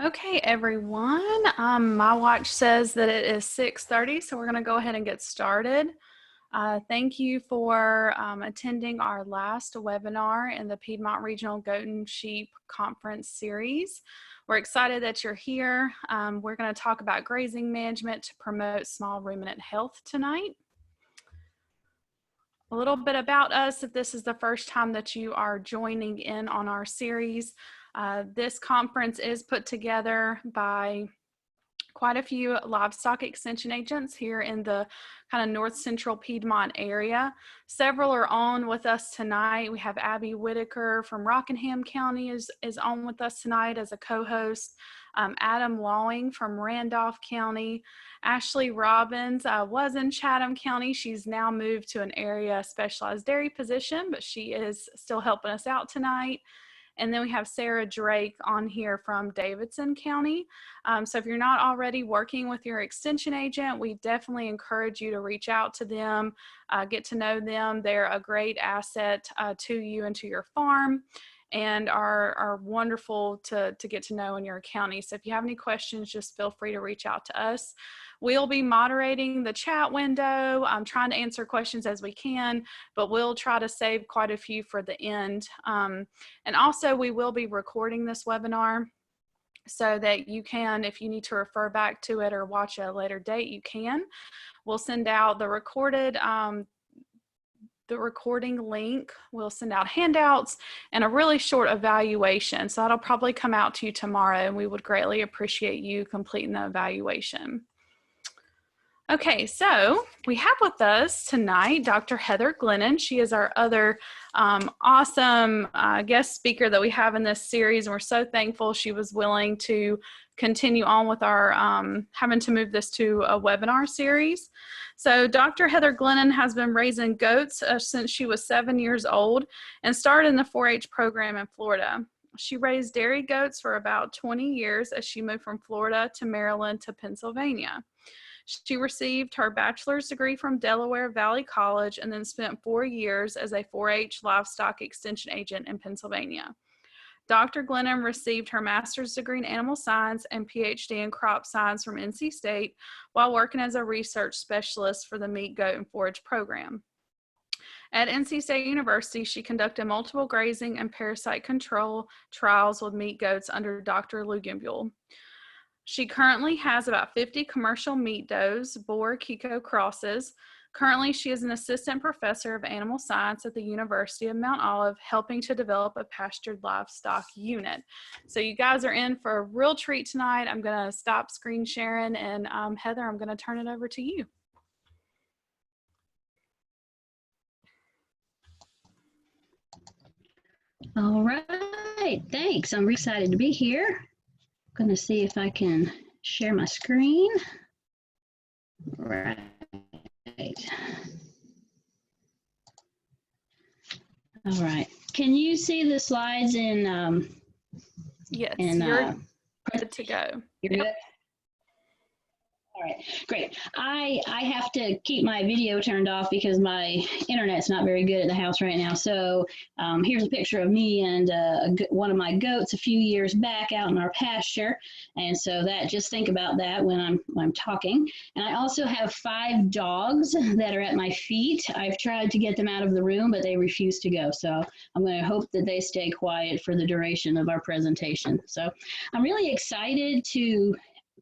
Okay, everyone. My watch says that it is 6:30, so we're going to go ahead and get started. Thank you for attending our last webinar in the Piedmont Regional Goat and Sheep Conference series. We're excited that you're here. We're going to talk about grazing management to promote small ruminant health tonight. A little bit about us, if this is the first time that you are joining in on our series. This conference is put together by quite a few livestock extension agents here in the kind of north central Piedmont area. Several are on with us tonight. We have Abby Whitaker from Rockingham County is on with us tonight as a co-host. Adam Lawing from Randolph County. Ashley Robbins was in Chatham County. She's now moved to an area specialized dairy position, but she is still helping us out tonight. And then we have Sarah Drake on here from Davidson County. So if you're not already working with your extension agent, we definitely encourage you to reach out to them, get to know them. They're a great asset to you and to your farm, and are wonderful to get to know in your county. So if you have any questions, just feel free to reach out to us. We'll be moderating the chat window. I'm trying to answer questions as we can, but we'll try to save quite a few for the end. And also we will be recording this webinar so that you can, if you need to refer back to it or watch at a later date, you can. We'll send out the recording link. We'll send out handouts and a really short evaluation. So that'll probably come out to you tomorrow, and we would greatly appreciate you completing the evaluation. Okay, so we have with us tonight Dr. Heather Glennon. She is our other awesome guest speaker that we have in this series, and we're so thankful she was willing to continue on with our having to move this to a webinar series. So Dr. Heather Glennon has been raising goats since she was 7 years old and started in the Forage program in Florida. She raised dairy goats for about 20 years as she moved from Florida to Maryland to Pennsylvania. She received her bachelor's degree from Delaware Valley College and then spent 4 years as a 4-H livestock extension agent in Pennsylvania. Dr. Glennon received her master's degree in animal science and PhD in crop science from NC State while working as a research specialist for the meat, goat, and forage program. At NC State University, she conducted multiple grazing and parasite control trials with meat goats under Dr. Luginbuehl. She currently has about 50 commercial meat does, Boer-Kiko crosses. Currently, she is an assistant professor of animal science at the University of Mount Olive, helping to develop a pastured livestock unit. So you guys are in for a real treat tonight. I'm going to stop screen sharing, and Heather, I'm going to turn it over to you. All right, thanks. I'm really excited to be here. I'm going to see if I can share my screen. Right. All right. Can you see the slides in? Yes, you're good to go. You're good? All right, great. I have to keep my video turned off because my internet's not very good at the house right now. So here's a picture of me and one of my goats a few years back out in our pasture. And so that, just think about that when I'm talking. And I also have 5 dogs that are at my feet. I've tried to get them out of the room, but they refuse to go. So I'm going to hope that they stay quiet for the duration of our presentation. So I'm really excited to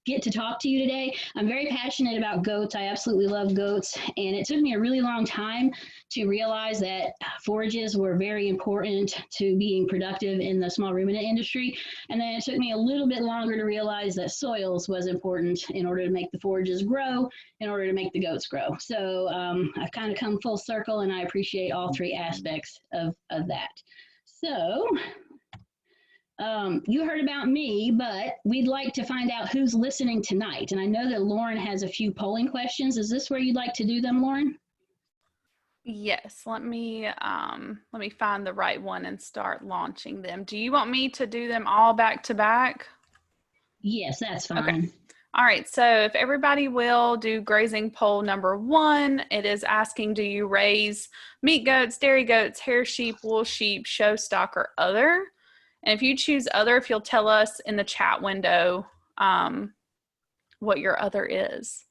get to talk to you today. I'm very passionate about goats. I absolutely love goats. And it took me a really long time to realize that forages were very important to being productive in the small ruminant industry. And then it took me a little bit longer to realize that soils was important in order to make the forages grow, in order to make the goats grow. So I've kind of come full circle, and I appreciate all 3 aspects of that. So you heard about me, but we'd like to find out who's listening tonight. And I know that Lauren has a few polling questions. Is this where you'd like to do them, Lauren? Yes, let me find the right one and start launching them. Do you want me to do them all back to back? Yes, that's fine. Okay. All right, so if everybody will do grazing poll number 1, it is asking, do you raise meat goats, dairy goats, hair sheep, wool sheep, show stock, or other? And if you choose other, if you'll tell us in the chat window what your other is.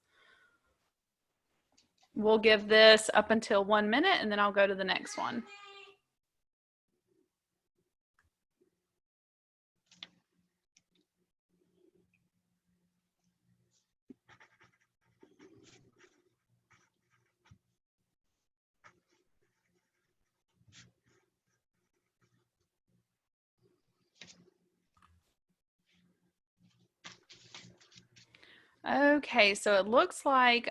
We'll give this up until 1 minute and then I'll go to the next one. Okay, so it looks like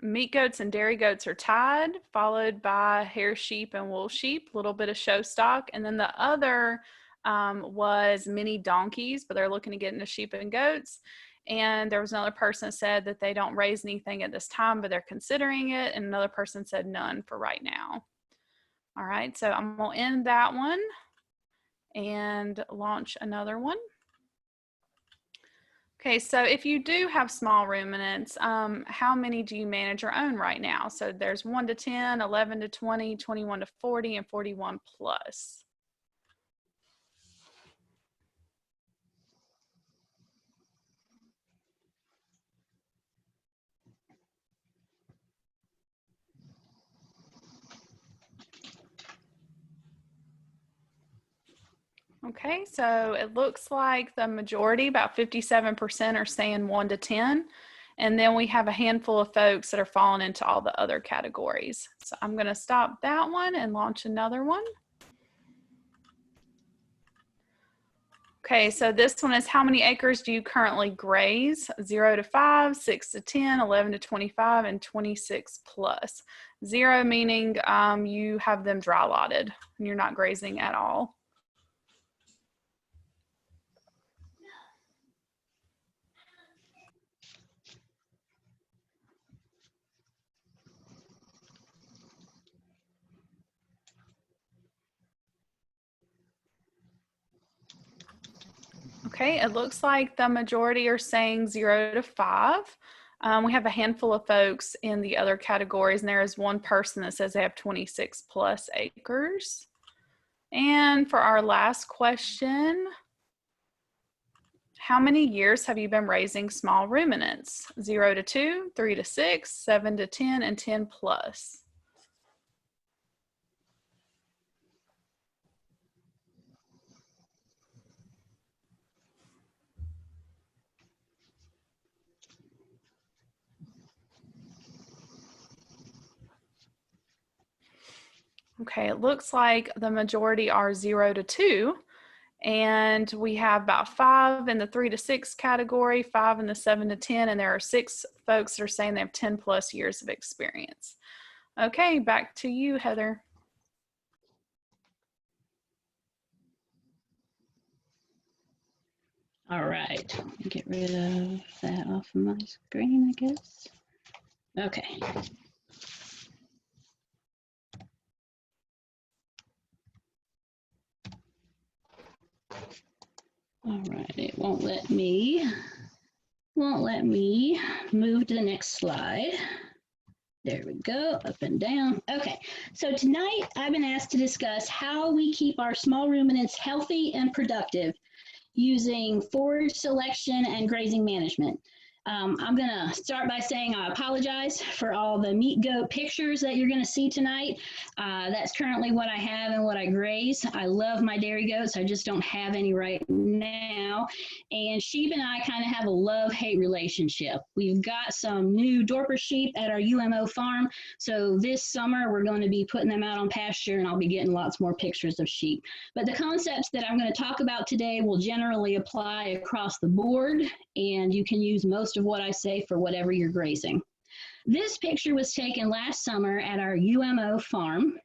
meat goats and dairy goats are tied, followed by hair sheep and wool sheep, a little bit of show stock. And then the other was mini donkeys, but they're looking to get into sheep and goats. And there was another person that said that they don't raise anything at this time, but they're considering it. And another person said none for right now. All right, so I'm gonna end that one and launch another one. Okay, so if you do have small ruminants, how many do you manage or own right now? So there's 1 to 10, 11 to 20, 21 to 40, and 41 plus. Okay, so it looks like the majority, about 57%, are saying 1 to 10. And then we have a handful of folks that are falling into all the other categories. So I'm going to stop that one and launch another one. Okay, so this one is how many acres do you currently graze? 0 to 5, 6 to 10, 11 to 25, and 26 plus. 0 meaning you have them dry lotted and you're not grazing at all. Okay, it looks like the majority are saying 0 to 5. We have a handful of folks in the other categories, and there is one person that says they have 26 plus acres. And for our last question, how many years have you been raising small ruminants? 0 to 2, 3 to 6, 7 to 10, and 10 plus. Okay, it looks like the majority are 0 to 2. And we have about 5 in the 3 to 6 category, 5 in the 7 to 10, and there are 6 folks that are saying they have 10 plus years of experience. Okay, back to you, Heather. All right, get rid of that off of my screen, I guess. Okay. All right, it won't let me move to the next slide. There we go, up and down. Okay, so tonight I've been asked to discuss how we keep our small ruminants healthy and productive using forage selection and grazing management. I'm gonna start by saying I apologize for all the meat goat pictures that you're gonna see tonight. That's currently what I have and what I graze. I love my dairy goats, I just don't have any right now. And sheep and I kind of have a love-hate relationship. We've got some new Dorper sheep at our UMO farm, so this summer we're going to be putting them out on pasture and I'll be getting lots more pictures of sheep. But the concepts that I'm going to talk about today will generally apply across the board, and you can use most of what I say for whatever you're grazing. This picture was taken last summer at our UMO farm.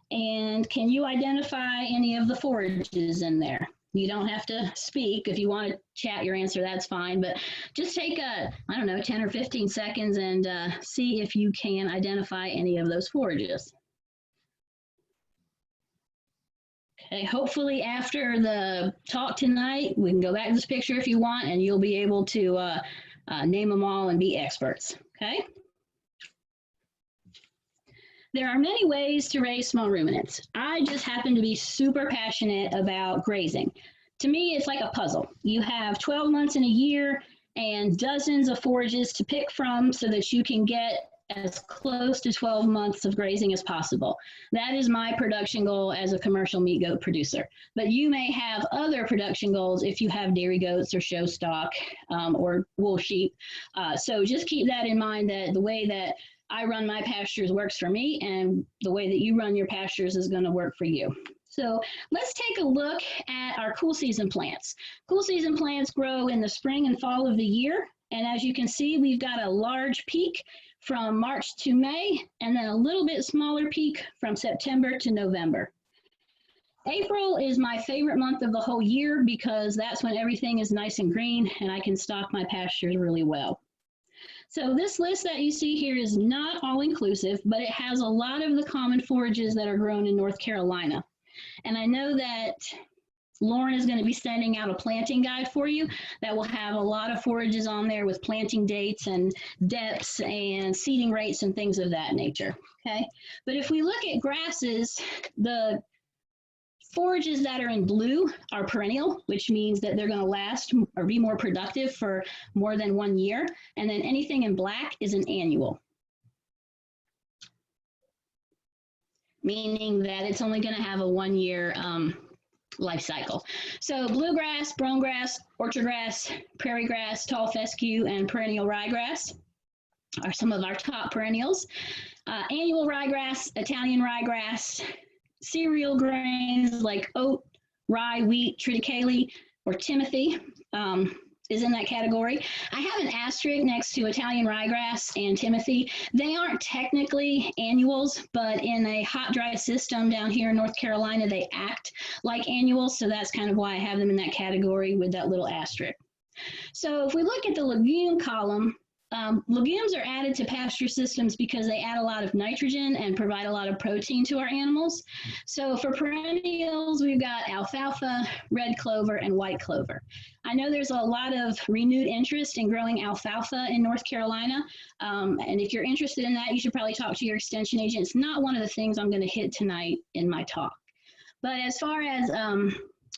And can you identify any of the forages in there? You don't have to speak. If you want to chat your answer, that's fine. But just take I don't know, 10 or 15 seconds and see if you can identify any of those forages. Okay, hopefully after the talk tonight, we can go back to this picture if you want, and you'll be able to name them all and be experts, okay? There are many ways to raise small ruminants. I just happen to be super passionate about grazing. To me, it's like a puzzle. You have 12 months in a year and dozens of forages to pick from so that you can get as close to 12 months of grazing as possible. That is my production goal as a commercial meat goat producer. But you may have other production goals if you have dairy goats or show stock or wool sheep. So just keep that in mind, that the way that I run my pastures works for me, and the way that you run your pastures is going to work for you. So let's take a look at our cool season plants. Cool season plants grow in the spring and fall of the year. And as you can see, we've got a large peak from March to May, and then a little bit smaller peak from September to November. April is my favorite month of the whole year because that's when everything is nice and green and I can stock my pastures really well. So this list that you see here is not all inclusive, but it has a lot of the common forages that are grown in North Carolina. And I know that Lauren is going to be sending out a planting guide for you that will have a lot of forages on there with planting dates and depths and seeding rates and things of that nature. Okay, but if we look at grasses, the forages that are in blue are perennial, which means that they're going to last or be more productive for more than 1 year. And then anything in black is an annual, meaning that it's only going to have a 1 year life cycle. So bluegrass, brome grass, orchard grass, prairie grass, tall fescue, and perennial ryegrass are some of our top perennials. Annual ryegrass, Italian ryegrass, cereal grains like oat, rye, wheat, triticale, or timothy is in that category. I have an asterisk next to Italian ryegrass and timothy. They aren't technically annuals, but in a hot, dry system down here in North Carolina, they act like annuals. So that's kind of why I have them in that category with that little asterisk. So if we look at the legume column, legumes are added to pasture systems because they add a lot of nitrogen and provide a lot of protein to our animals. So for perennials, we've got alfalfa, red clover, and white clover. I know there's a lot of renewed interest in growing alfalfa in North Carolina. And if you're interested in that, you should probably talk to your extension agent. It's not one of the things I'm going to hit tonight in my talk. But as far as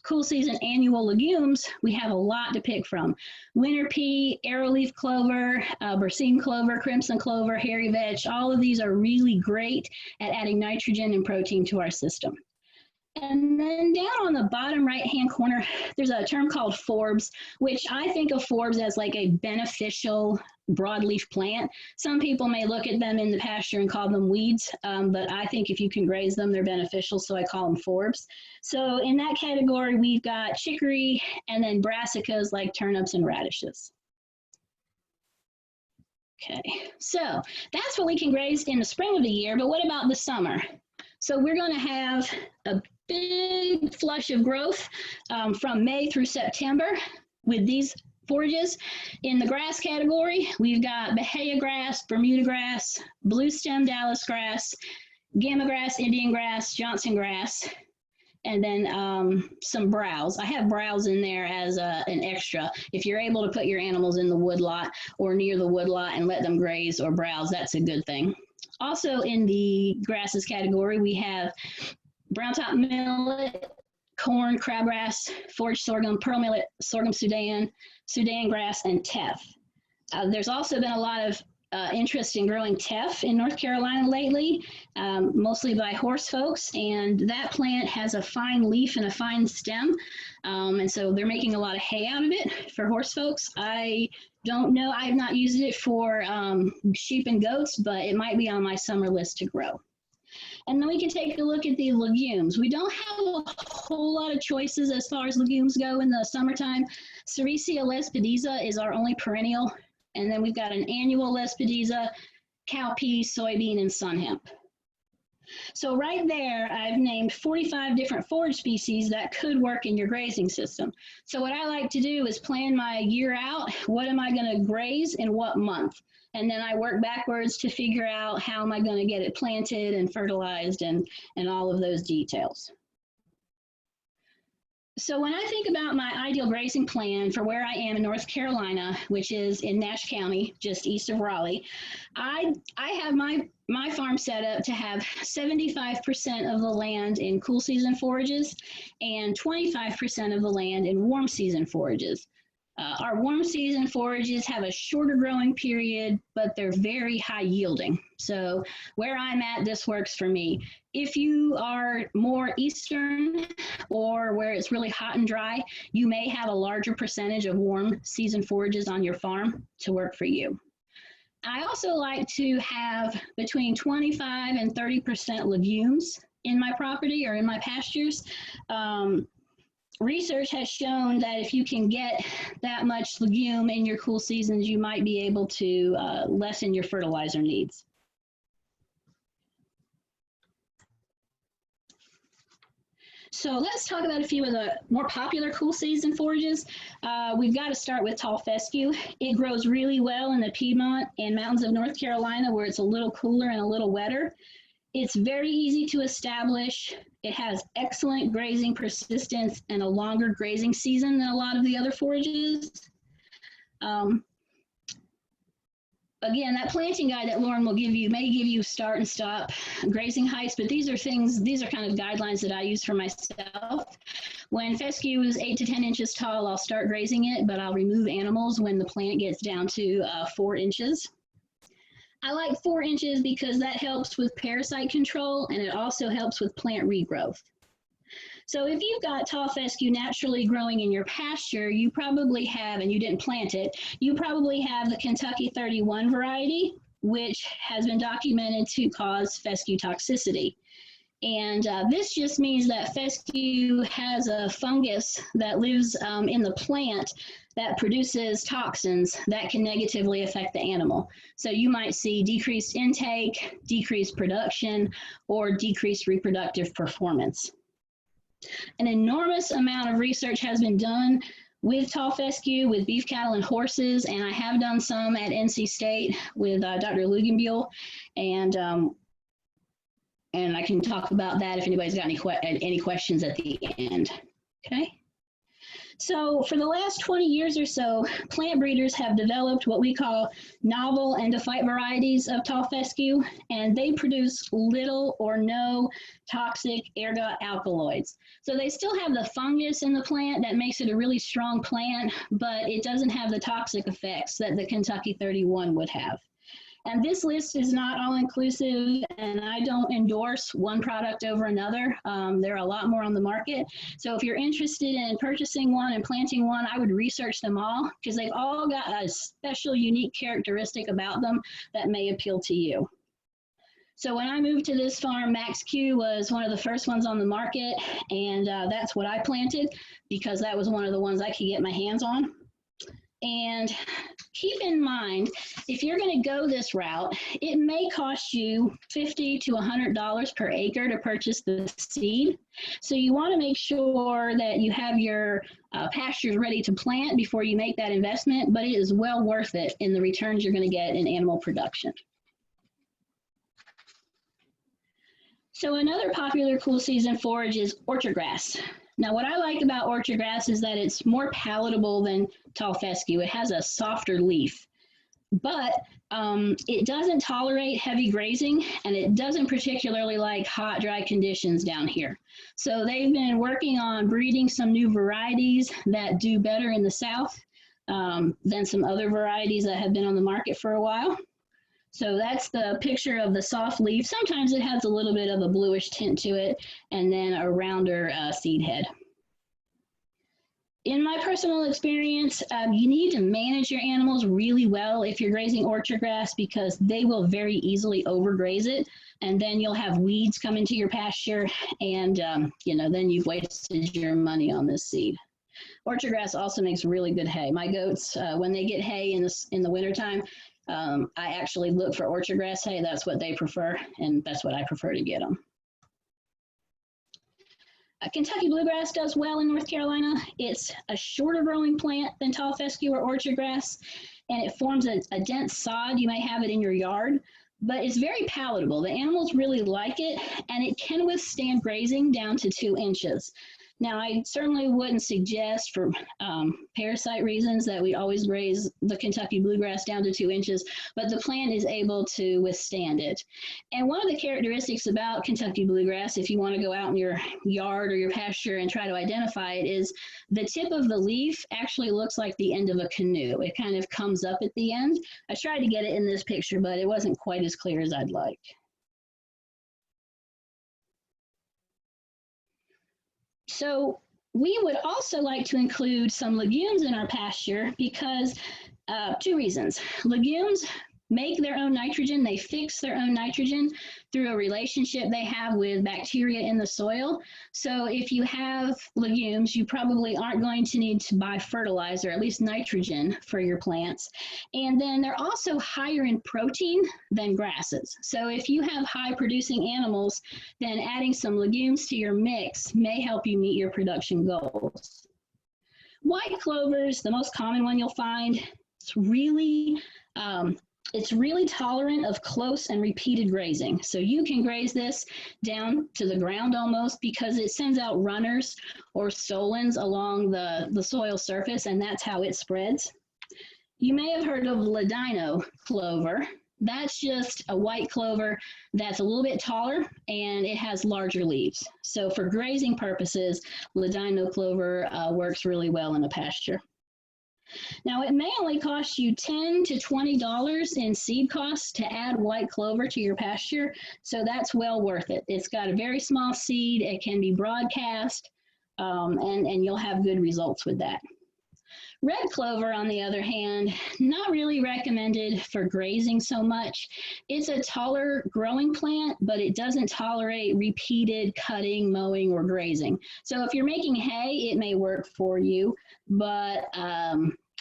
cool season annual legumes, we have a lot to pick from. Winter pea, arrowleaf clover, berseem clover, crimson clover, hairy vetch, all of these are really great at adding nitrogen and protein to our system. And then down on the bottom right-hand corner, there's a term called forbs, which I think of forbs as like a beneficial broadleaf plant. Some people may look at them in the pasture and call them weeds, but I think if you can graze them, they're beneficial, so I call them forbs. So in that category, we've got chicory and then brassicas like turnips and radishes. Okay, so that's what we can graze in the spring of the year, but what about the summer? So we're going to have a big flush of growth from May through September with these forages. In the grass category, we've got Bahia grass, Bermuda grass, blue stem Dallas grass, gamma grass, Indian grass, Johnson grass, and then some browse. I have browse in there as an extra. If you're able to put your animals in the woodlot or near the woodlot and let them graze or browse, that's a good thing. Also in the grasses category, we have brown top millet, corn, crabgrass, forage sorghum, pearl millet, sorghum Sudan, Sudan grass, and teff. There's also been a lot of interest in growing teff in North Carolina lately, mostly by horse folks, and that plant has a fine leaf and a fine stem, and so they're making a lot of hay out of it for horse folks. I don't know, I have not used it for sheep and goats, but it might be on my summer list to grow. And then we can take a look at the legumes. We don't have a whole lot of choices as far as legumes go in the summertime. Sericea lespedeza is our only perennial. And then we've got an annual lespedeza, cowpea, soybean, and sun hemp. So right there, I've named 45 different forage species that could work in your grazing system. So what I like to do is plan my year out. What am I going to graze in what month? And then I work backwards to figure out how am I going to get it planted and fertilized and all of those details. So when I think about my ideal grazing plan for where I am in North Carolina, which is in Nash County, just east of Raleigh, I have my farm set up to have 75% of the land in cool season forages and 25% of the land in warm season forages. Our warm season forages have a shorter growing period, but they're very high yielding. So where I'm at, this works for me. If you are more eastern or where it's really hot and dry, you may have a larger percentage of warm season forages on your farm to work for you. I also like to have between 25 and 30% legumes in my property or in my pastures. Research has shown that if you can get that much legume in your cool seasons, you might be able to lessen your fertilizer needs. So let's talk about a few of the more popular cool season forages. We've got to start with tall fescue. It grows really well in the Piedmont and mountains of North Carolina where it's a little cooler and a little wetter. It's very easy to establish. It has excellent grazing persistence and a longer grazing season than a lot of the other forages. Again, that planting guide that Lauren will give you may give you start and stop grazing heights, but these are kind of guidelines that I use for myself. When fescue is 8 to 10 inches tall, I'll start grazing it, but I'll remove animals when the plant gets down to 4 inches. I like 4 inches because that helps with parasite control and it also helps with plant regrowth. So if you've got tall fescue naturally growing in your pasture, you probably have, and you didn't plant it, you probably have the Kentucky 31 variety, which has been documented to cause fescue toxicity. And this just means that fescue has a fungus that lives in the plant that produces toxins that can negatively affect the animal. So you might see decreased intake, decreased production, or decreased reproductive performance. An enormous amount of research has been done with tall fescue, with beef cattle and horses, and I have done some at NC State with Dr. Lugenbuehl, and I can talk about that if anybody's got any questions at the end. Okay. So for the last 20 years or so, plant breeders have developed what we call novel endophyte varieties of tall fescue, and they produce little or no toxic ergot alkaloids. So they still have the fungus in the plant that makes it a really strong plant, but it doesn't have the toxic effects that the Kentucky 31 would have. And this list is not all inclusive, and I don't endorse one product over another. There are a lot more on the market. So if you're interested in purchasing one and planting one, I would research them all because they've all got a special, unique characteristic about them that may appeal to you. So when I moved to this farm, Max Q was one of the first ones on the market, and that's what I planted because that was one of the ones I could get my hands on. And keep in mind, if you're going to go this route, it may cost you $50 to $100 per acre to purchase the seed. So you want to make sure that you have your pastures ready to plant before you make that investment, but it is well worth it in the returns you're going to get in animal production. So another popular cool season forage is orchard grass. Now, what I like about orchard grass is that it's more palatable than tall fescue. It has a softer leaf, but it doesn't tolerate heavy grazing, and it doesn't particularly like hot, dry conditions down here. So they've been working on breeding some new varieties that do better in the south than some other varieties that have been on the market for a while. So that's the picture of the soft leaf. Sometimes it has a little bit of a bluish tint to it, and then a rounder seed head. In my personal experience, you need to manage your animals really well if you're grazing orchard grass because they will very easily overgraze it, and then you'll have weeds come into your pasture, and then you've wasted your money on this seed. Orchard grass also makes really good hay. My goats, when they get hay in the wintertime, I actually look for orchard grass hay. That's what they prefer, and that's what I prefer to get them. Kentucky bluegrass does well in North Carolina. It's a shorter growing plant than tall fescue or orchard grass, and it forms a dense sod. You may have it in your yard, but it's very palatable. The animals really like it, and it can withstand grazing down to 2 inches. Now, I certainly wouldn't suggest for parasite reasons that we always graze the Kentucky bluegrass down to 2 inches, but the plant is able to withstand it. And one of the characteristics about Kentucky bluegrass, if you want to go out in your yard or your pasture and try to identify it, is the tip of the leaf actually looks like the end of a canoe. It kind of comes up at the end. I tried to get it in this picture, but it wasn't quite as clear as I'd like. So we would also like to include some legumes in our pasture because 2 reasons. Legumes make their own nitrogen. They fix their own nitrogen through a relationship they have with bacteria in the soil. So if you have legumes, you probably aren't going to need to buy fertilizer, at least nitrogen, for your plants. And then they're also higher in protein than grasses. So if you have high producing animals, then adding some legumes to your mix may help you meet your production goals. White clover is the most common one you'll find. It's really tolerant of close and repeated grazing. So you can graze this down to the ground almost because it sends out runners or stolons along the soil surface, and that's how it spreads. You may have heard of ladino clover. That's just a white clover that's a little bit taller and it has larger leaves. So for grazing purposes, ladino clover works really well in a pasture. Now, it may only cost you $10 to $20 in seed costs to add white clover to your pasture, so that's well worth it. It's got a very small seed, it can be broadcast, and you'll have good results with that. Red clover, on the other hand, not really recommended for grazing so much. It's a taller growing plant, but it doesn't tolerate repeated cutting, mowing, or grazing. So if you're making hay, it may work for you, but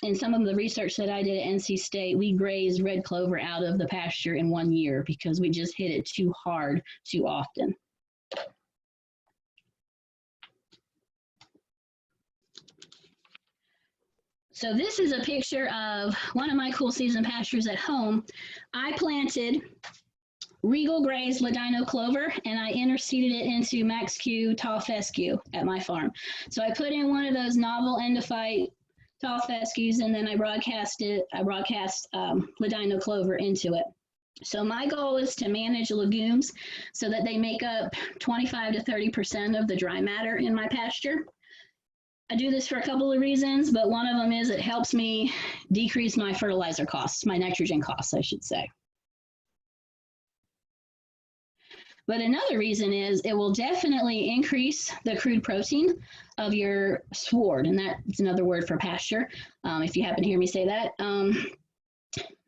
in some of the research that I did at NC State, we grazed red clover out of the pasture in 1 year because we just hit it too hard too often. So this is a picture of one of my cool season pastures at home. I planted Regal Grazed Ladino clover and I interseeded it into Max Q tall fescue at my farm. So I put in one of those novel endophyte tall fescues and then I broadcast Ladino clover into it. So my goal is to manage legumes so that they make up 25 to 30% of the dry matter in my pasture. I do this for a couple of reasons, but one of them is it helps me decrease my fertilizer costs, my nitrogen costs, I should say. But another reason is it will definitely increase the crude protein of your sward, and that's another word for pasture, if you happen to hear me say that.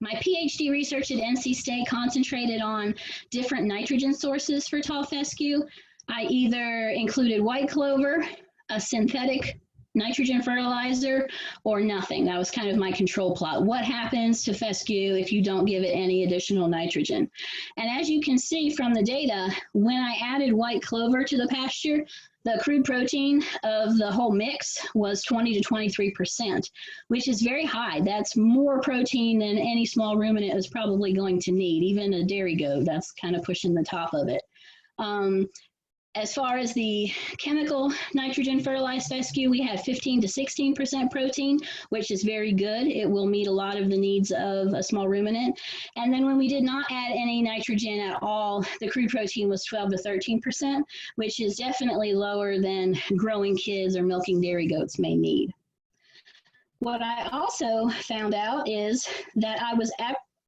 My PhD research at NC State concentrated on different nitrogen sources for tall fescue. I either included white clover, a synthetic nitrogen fertilizer, or nothing. That was kind of my control plot. What happens to fescue if you don't give it any additional nitrogen? And as you can see from the data, when I added white clover to the pasture, the crude protein of the whole mix was 20 to 23%, which is very high. That's more protein than any small ruminant is probably going to need. Even a dairy goat, that's kind of pushing the top of it. As far as the chemical nitrogen fertilized fescue, we had 15 to 16% protein, which is very good. It will meet a lot of the needs of a small ruminant. And then when we did not add any nitrogen at all, the crude protein was 12 to 13%, which is definitely lower than growing kids or milking dairy goats may need. What I also found out is that I was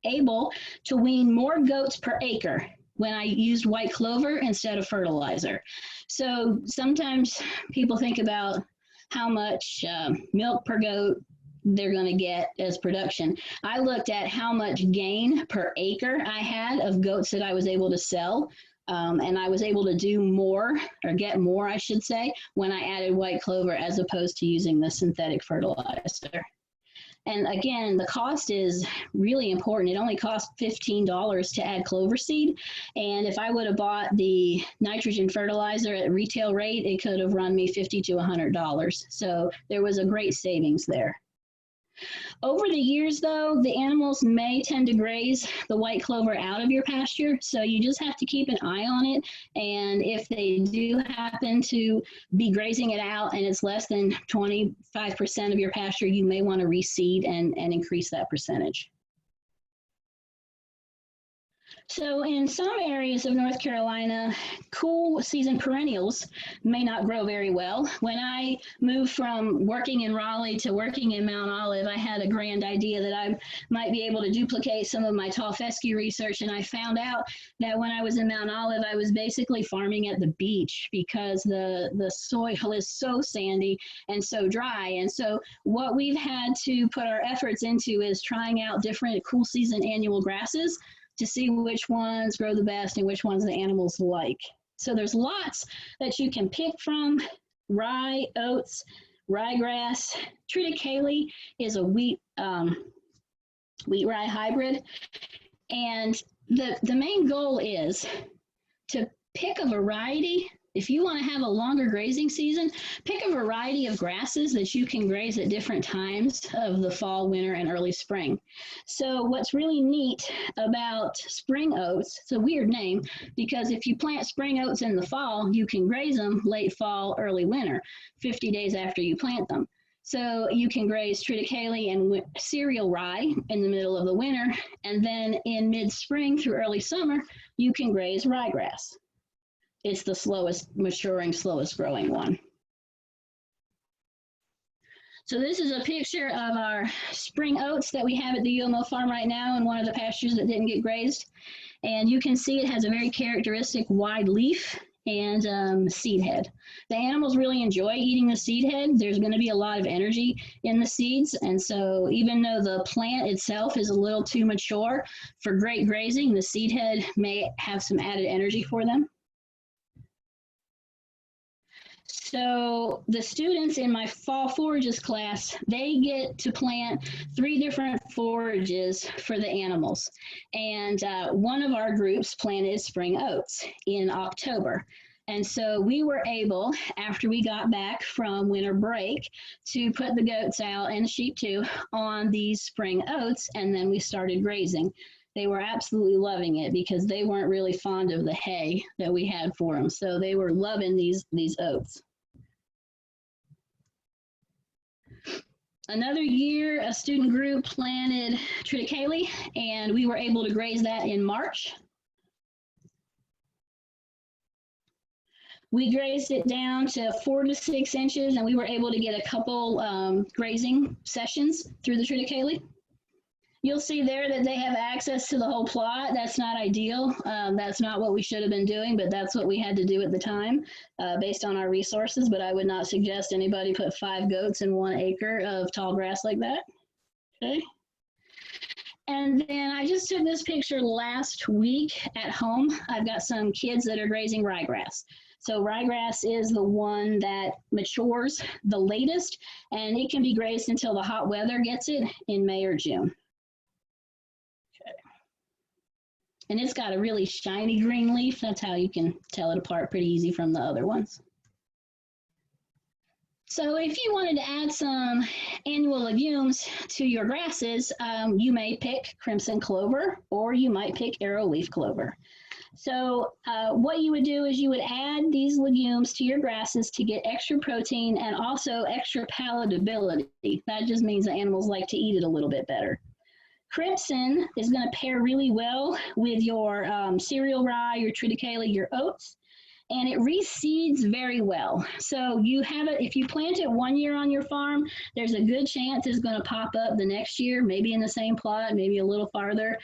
able to wean more goats per acre when I used white clover instead of fertilizer. So sometimes people think about how much milk per goat they're going to get as production. I looked at how much gain per acre I had of goats that I was able to sell. And I was able to do more, or get more, I should say, when I added white clover as opposed to using the synthetic fertilizer. And again, the cost is really important. It only costs $15 to add clover seed. And if I would have bought the nitrogen fertilizer at retail rate, it could have run me $50 to $100. So there was a great savings there. Over the years, though, the animals may tend to graze the white clover out of your pasture, so you just have to keep an eye on it. And if they do happen to be grazing it out and it's less than 25% of your pasture, you may want to reseed and increase that percentage. So in some areas of North Carolina, cool season perennials may not grow very well. When I moved from working in Raleigh to working in Mount Olive, I had a grand idea that I might be able to duplicate some of my tall fescue research, and I found out that when I was in Mount Olive, I was basically farming at the beach because the soil is so sandy and so dry. And so what we've had to put our efforts into is trying out different cool season annual grasses to see which ones grow the best and which ones the animals like. So there's lots that you can pick from: rye, oats, ryegrass. Triticale is a wheat rye hybrid. And the main goal is to pick a variety. If you want to have a longer grazing season, pick a variety of grasses that you can graze at different times of the fall, winter, and early spring. So what's really neat about spring oats, it's a weird name, because if you plant spring oats in the fall, you can graze them late fall, early winter, 50 days after you plant them. So you can graze triticale and cereal rye in the middle of the winter, and then in mid-spring through early summer, you can graze ryegrass. It's the slowest maturing, slowest growing one. So this is a picture of our spring oats that we have at the UMO farm right now in one of the pastures that didn't get grazed. And you can see it has a very characteristic wide leaf and seed head. The animals really enjoy eating the seed head. There's going to be a lot of energy in the seeds. And so even though the plant itself is a little too mature for great grazing, the seed head may have some added energy for them. So the students in my fall forages class, they get to plant 3 different forages for the animals. And one of our groups planted spring oats in October. And so we were able, after we got back from winter break, to put the goats out, and the sheep too, on these spring oats, and then we started grazing. They were absolutely loving it because they weren't really fond of the hay that we had for them. So they were loving these oats. Another year, a student group planted triticale, and we were able to graze that in March. We grazed it down to 4 to 6 inches, and we were able to get a couple grazing sessions through the triticale. You'll see there that they have access to the whole plot. That's not ideal. That's not what we should have been doing, but that's what we had to do at the time based on our resources. But I would not suggest anybody put 5 goats in 1 acre of tall grass like that. Okay. And then I just took this picture last week at home. I've got some kids that are grazing ryegrass. So ryegrass is the one that matures the latest, and it can be grazed until the hot weather gets it in May or June. And it's got a really shiny green leaf. That's how you can tell it apart pretty easy from the other ones. So if you wanted to add some annual legumes to your grasses, you may pick crimson clover, or you might pick arrowleaf clover. So what you would do is you would add these legumes to your grasses to get extra protein and also extra palatability. That just means the animals like to eat it a little bit better. Crimson is going to pair really well with your cereal rye, your triticale, your oats, and it reseeds very well. So you have it, if you plant it 1 year on your farm, there's a good chance it's going to pop up the next year, maybe in the same plot, maybe a little farther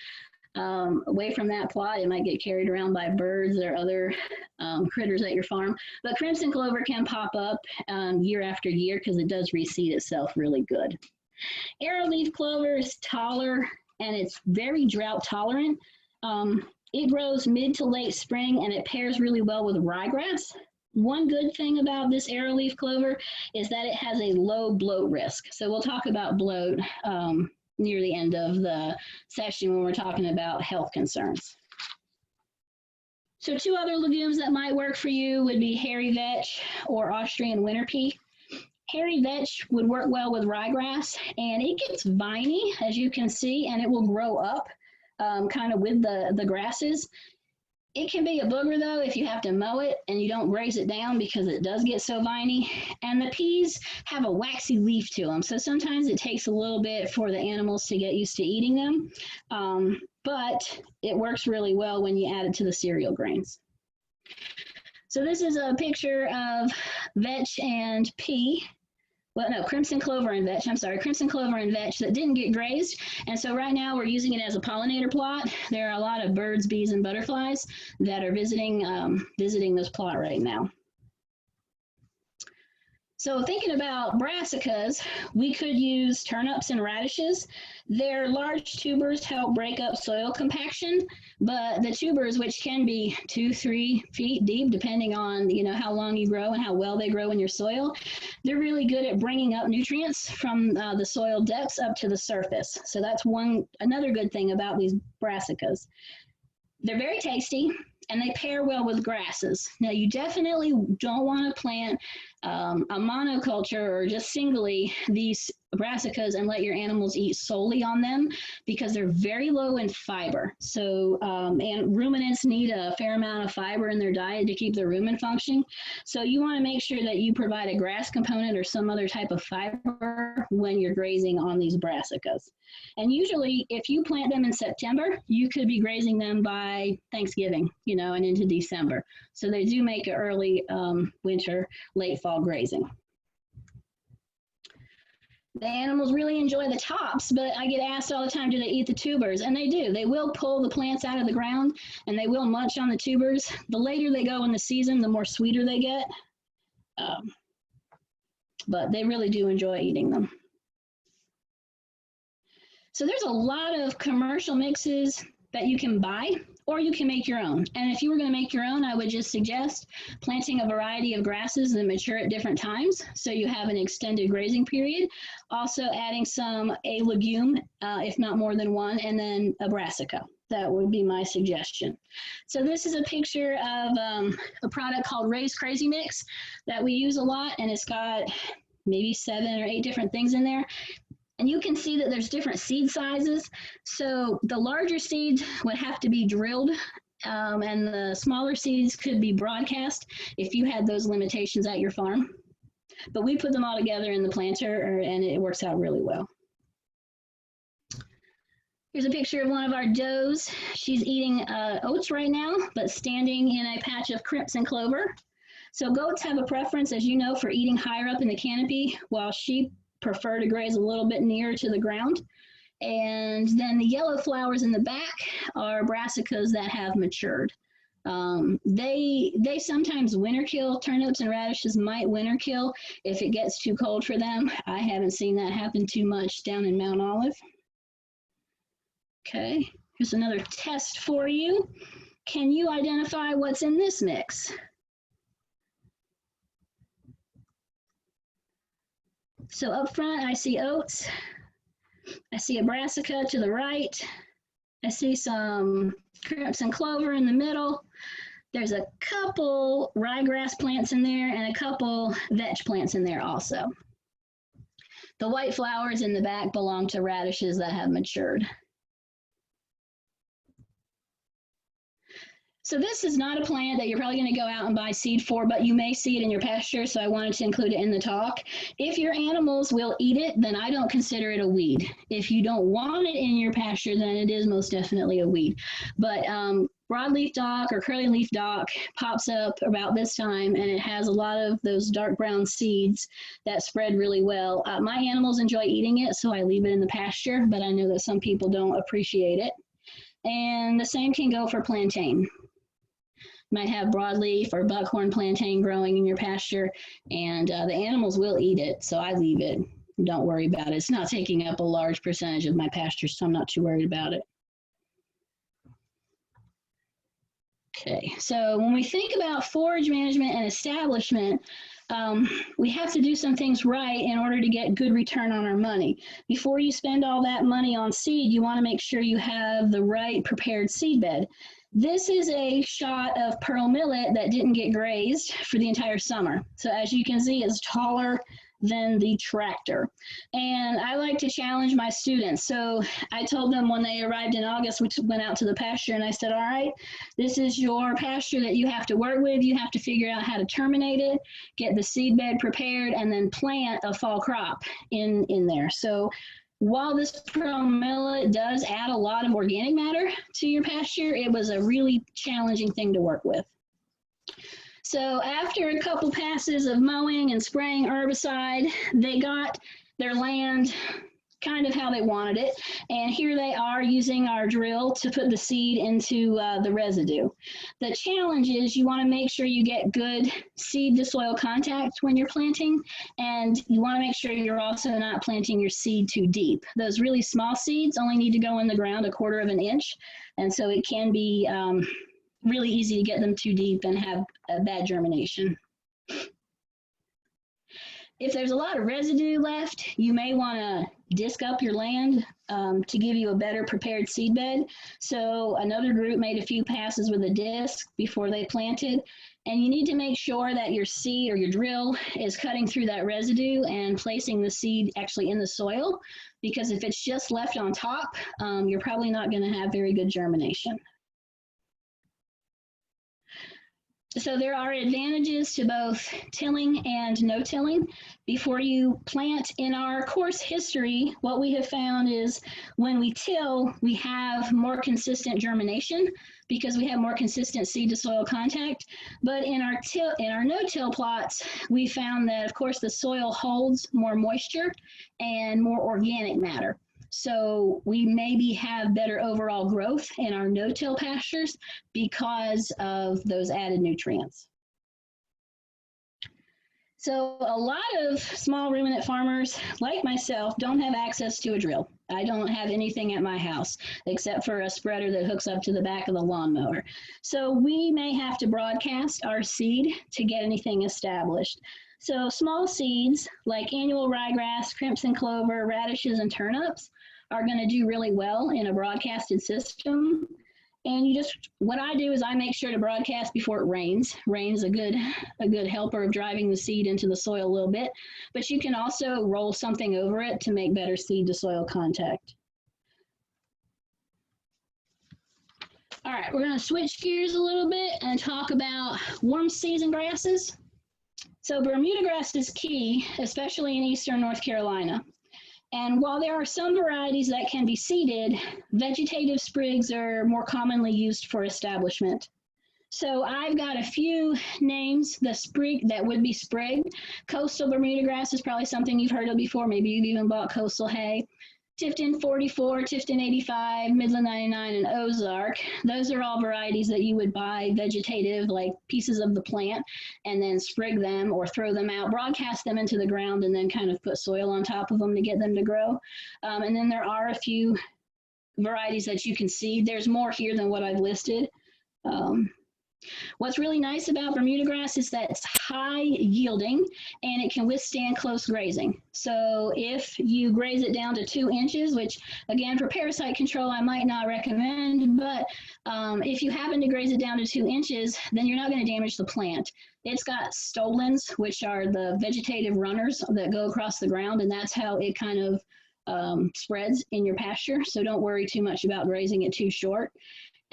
away from that plot. It might get carried around by birds or other critters at your farm. But crimson clover can pop up year after year because it does reseed itself really good. Arrowleaf clover is taller and it's very drought tolerant. It grows mid to late spring and it pairs really well with ryegrass. One good thing about this arrowleaf clover is that it has a low bloat risk. So we'll talk about bloat near the end of the session when we're talking about health concerns. So 2 other legumes that might work for you would be hairy vetch or Austrian winter pea. Hairy vetch would work well with ryegrass, and it gets viney, as you can see, and it will grow up kind of with the grasses. It can be a booger though if you have to mow it and you don't graze it down because it does get so viney. And the peas have a waxy leaf to them, so sometimes it takes a little bit for the animals to get used to eating them, but it works really well when you add it to the cereal grains. So this is a picture of vetch and pea. Well, no, crimson clover and vetch, I'm sorry, crimson clover and vetch that didn't get grazed. And so right now we're using it as a pollinator plot. There are a lot of birds, bees, and butterflies that are visiting this plot right now. So thinking about brassicas, we could use turnips and radishes. Their large tubers help break up soil compaction, but the tubers, which can be 2-3 feet deep, depending on how long you grow and how well they grow in your soil, they're really good at bringing up nutrients from the soil depths up to the surface. So that's another good thing about these brassicas. They're very tasty, and they pair well with grasses. Now, you definitely don't want to plant a monoculture or just singly these brassicas and let your animals eat solely on them because they're very low in fiber. So, and ruminants need a fair amount of fiber in their diet to keep their rumen functioning. So you want to make sure that you provide a grass component or some other type of fiber when you're grazing on these brassicas. And usually, if you plant them in September, you could be grazing them by Thanksgiving, and into December. So they do make an early winter, late fall grazing. The animals really enjoy the tops, but I get asked all the time, do they eat the tubers? And they do. They will pull the plants out of the ground, and they will munch on the tubers. The later they go in the season, the more sweeter they get. But they really do enjoy eating them. So there's a lot of commercial mixes that you can buy, or you can make your own. And if you were going to make your own, I would just suggest planting a variety of grasses that mature at different times, so you have an extended grazing period. Also adding a legume, if not more than one, and then a brassica. That would be my suggestion. So this is a picture of a product called Ray's Crazy Mix that we use a lot, and it's got maybe 7 or 8 different things in there. And you can see that there's different seed sizes. So the larger seeds would have to be drilled, and the smaller seeds could be broadcast if you had those limitations at your farm. But we put them all together in the planter, and it works out really well. Here's a picture of one of our does. She's eating oats right now, but standing in a patch of crimson clover. So goats have a preference, as you know, for eating higher up in the canopy, while sheep prefer to graze a little bit nearer to the ground. And then the yellow flowers in the back are brassicas that have matured. They sometimes winter kill. Turnips and radishes might winter kill if it gets too cold for them. I haven't seen that happen too much down in Mount Olive. Okay, here's another test for you. Can you identify what's in this mix? So up front, I see oats. I see a brassica to the right. I see some crimson clover in the middle. There's a couple ryegrass plants in there and a couple vetch plants in there also. The white flowers in the back belong to radishes that have matured. So this is not a plant that you're probably going to go out and buy seed for, but you may see it in your pasture, so I wanted to include it in the talk. If your animals will eat it, then I don't consider it a weed. If you don't want it in your pasture, then it is most definitely a weed. But broadleaf dock or curly leaf dock pops up about this time, and it has a lot of those dark brown seeds that spread really well. My animals enjoy eating it, so I leave it in the pasture, but I know that some people don't appreciate it. And the same can go for plantain. Might have broadleaf or buckhorn plantain growing in your pasture, and the animals will eat it, so I leave it. Don't worry about it. It's not taking up a large percentage of my pasture, so I'm not too worried about it. Okay, so when we think about forage management and establishment, we have to do some things right in order to get good return on our money. Before you spend all that money on seed, you want to make sure you have the right prepared seed bed. This is a shot of pearl millet that didn't get grazed for the entire summer. So as you can see, it's taller than the tractor. And I like to challenge my students. So I told them when they arrived in August, we went out to the pasture and I said, all right, this is your pasture that you have to work with. You have to figure out how to terminate it, get the seed bed prepared, and then plant a fall crop in there. So while this Pro Millet does add a lot of organic matter to your pasture, it was a really challenging thing to work with. So after a couple passes of mowing and spraying herbicide, they got their land kind of how they wanted it. And here they are using our drill to put the seed into the residue. The challenge is you want to make sure you get good seed to soil contact when you're planting, and you want to make sure you're also not planting your seed too deep. Those really small seeds only need to go in the ground 1/4 of an inch, and so it can be really easy to get them too deep and have a bad germination. If there's a lot of residue left, you may want to disc up your land to give you a better prepared seed bed. So another group made a few passes with a disc before they planted. And you need to make sure that your seed or your drill is cutting through that residue and placing the seed actually in the soil, because if it's just left on top, you're probably not going to have very good germination. So there are advantages to both tilling and no tilling. Before you plant, in our course history, what we have found is when we till, we have more consistent germination because we have more consistent seed to soil contact. But in our no-till plots, we found that, of course, the soil holds more moisture and more organic matter. So we maybe have better overall growth in our no-till pastures because of those added nutrients. So a lot of small ruminant farmers, like myself, don't have access to a drill. I don't have anything at my house except for a spreader that hooks up to the back of the lawnmower. So we may have to broadcast our seed to get anything established. So small seeds like annual ryegrass, crimson clover, radishes, and turnips are going to do really well in a broadcasted system. And what I do is I make sure to broadcast before it rains. Rain's a good helper of driving the seed into the soil a little bit, but you can also roll something over it to make better seed to soil contact. All right, we're going to switch gears a little bit and talk about warm season grasses. So Bermuda grass is key, especially in eastern North Carolina. And while there are some varieties that can be seeded, vegetative sprigs are more commonly used for establishment. So I've got a few names, the sprig that would be sprigged. Coastal Bermuda grass is probably something you've heard of before. Maybe you've even bought coastal hay. Tifton 44, Tifton 85, Midland 99, and Ozark. Those are all varieties that you would buy vegetative, like pieces of the plant, and then sprig them or throw them out, broadcast them into the ground, and then kind of put soil on top of them to get them to grow. And then there are a few varieties that you can seed. There's more here than what I've listed. What's really nice about Bermuda grass is that it's high yielding and it can withstand close grazing. So if you graze it down to 2 inches, which again for parasite control I might not recommend, but if you happen to graze it down to 2 inches, then you're not going to damage the plant. It's got stolons, which are the vegetative runners that go across the ground, and that's how it kind of spreads in your pasture. So don't worry too much about grazing it too short.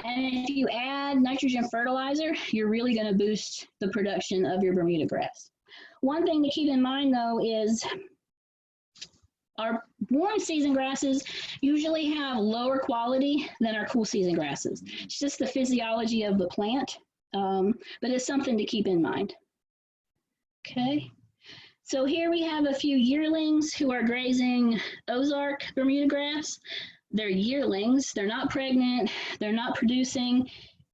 And if you add nitrogen fertilizer, you're really going to boost the production of your Bermuda grass. One thing to keep in mind, though, is our warm season grasses usually have lower quality than our cool season grasses. It's just the physiology of the plant, but it's something to keep in mind. Okay. So here we have a few yearlings who are grazing Ozark Bermuda grass. They're yearlings, they're not pregnant, they're not producing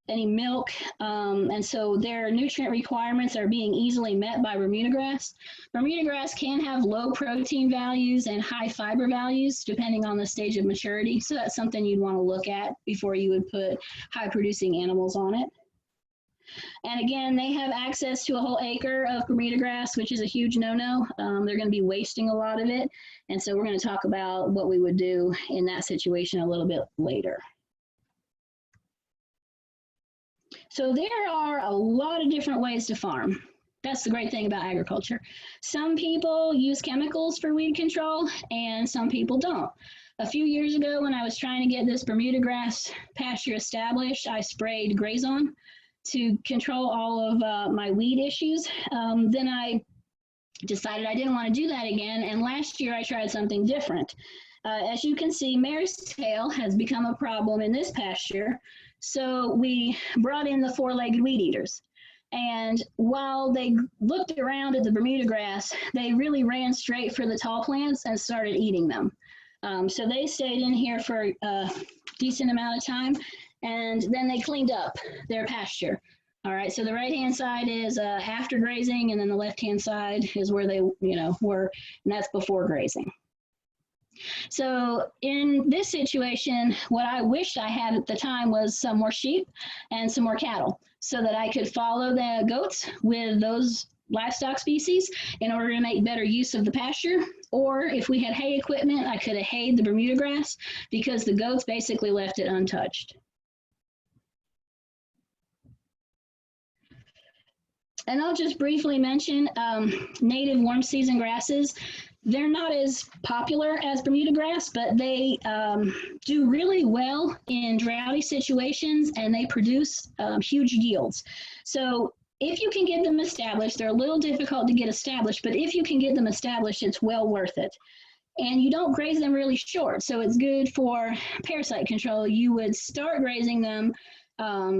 any milk, and so their nutrient requirements are being easily met by Bermuda grass. Bermuda grass can have low protein values and high fiber values depending on the stage of maturity, so that's something you'd want to look at before you would put high producing animals on it. And again, they have access to a whole acre of Bermuda grass, which is a huge no-no. They're going to be wasting a lot of it. And so we're going to talk about what we would do in that situation a little bit later. So there are a lot of different ways to farm. That's the great thing about agriculture. Some people use chemicals for weed control and some people don't. A few years ago, when I was trying to get this Bermuda grass pasture established, I sprayed Grazing to control all of my weed issues. Then I decided I didn't want to do that again, and last year I tried something different. As you can see, mare's tail has become a problem in this pasture, so we brought in the four-legged weed eaters. And while they looked around at the Bermuda grass, they really ran straight for the tall plants and started eating them. So they stayed in here for a decent amount of time, and then they cleaned up their pasture. All right, so the right-hand side is after grazing, and then the left-hand side is where they, were, and that's before grazing. So in this situation, what I wished I had at the time was some more sheep and some more cattle so that I could follow the goats with those livestock species in order to make better use of the pasture. Or if we had hay equipment, I could have hayed the Bermuda grass because the goats basically left it untouched. And I'll just briefly mention native warm season grasses. They're not as popular as Bermuda grass, but they do really well in droughty situations and they produce huge yields. So if you can get them established, they're a little difficult to get established, but if you can get them established, it's well worth it. And you don't graze them really short, so it's good for parasite control. You would start grazing them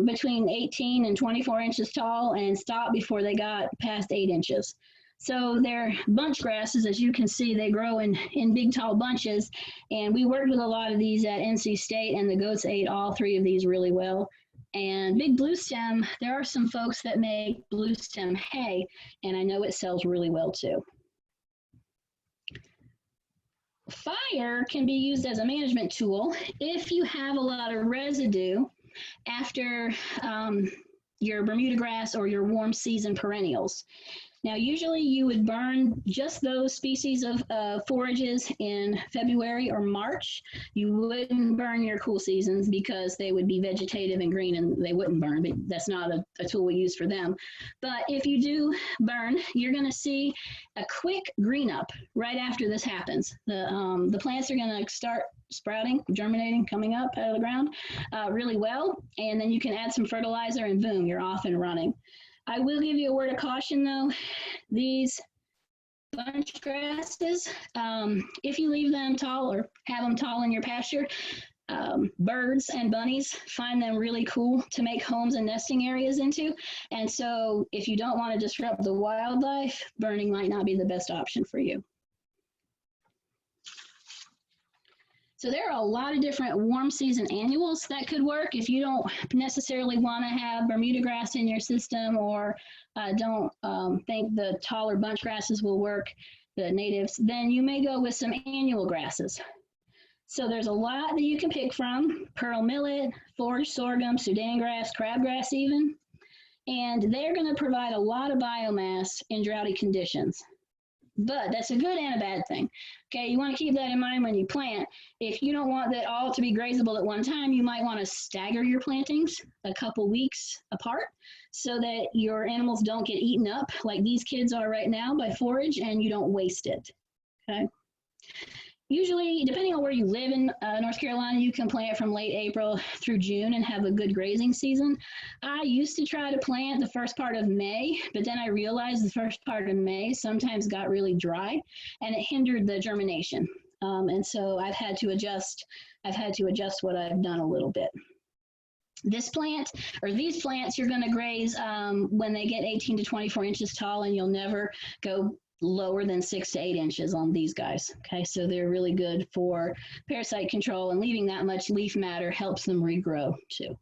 between 18 and 24 inches tall and stop before they got past 8 inches. So they're bunch grasses, as you can see, they grow in big tall bunches. And we worked with a lot of these at NC State, and the goats ate all 3 of these really well. And big blue stem, there are some folks that make blue stem hay, and I know it sells really well too. Fire can be used as a management tool if you have a lot of residue after your Bermuda grass or your warm season perennials. Now, usually you would burn just those species of forages in February or March. You wouldn't burn your cool seasons because they would be vegetative and green and they wouldn't burn, but that's not a tool we use for them. But if you do burn, you're gonna see a quick green up right after this happens. The plants are gonna start sprouting, germinating, coming up out of the ground really well. And then you can add some fertilizer and boom, you're off and running. I will give you a word of caution though. These bunch grasses, if you leave them tall or have them tall in your pasture, birds and bunnies find them really cool to make homes and nesting areas into. And so if you don't want to disrupt the wildlife, burning might not be the best option for you. So there are a lot of different warm season annuals that could work. If you don't necessarily want to have Bermuda grass in your system or don't think the taller bunch grasses will work, the natives, then you may go with some annual grasses. So there's a lot that you can pick from: pearl millet, forage sorghum, Sudan grass, crabgrass even. And they're going to provide a lot of biomass in droughty conditions. But that's a good and a bad thing. Okay, you want to keep that in mind when you plant. If you don't want that all to be grazable at one time, you might want to stagger your plantings a couple weeks apart so that your animals don't get eaten up like these kids are right now by forage and you don't waste it. Okay. Usually, depending on where you live in North Carolina, you can plant from late April through June and have a good grazing season. I used to try to plant the first part of May, but then I realized the first part of May sometimes got really dry and it hindered the germination. And so I've had to adjust what I've done a little bit. This plant, or these plants, you're going to graze when they get 18 to 24 inches tall, and you'll never go lower than 6 to 8 inches on these guys. Okay, so they're really good for parasite control, and leaving that much leaf matter helps them regrow too.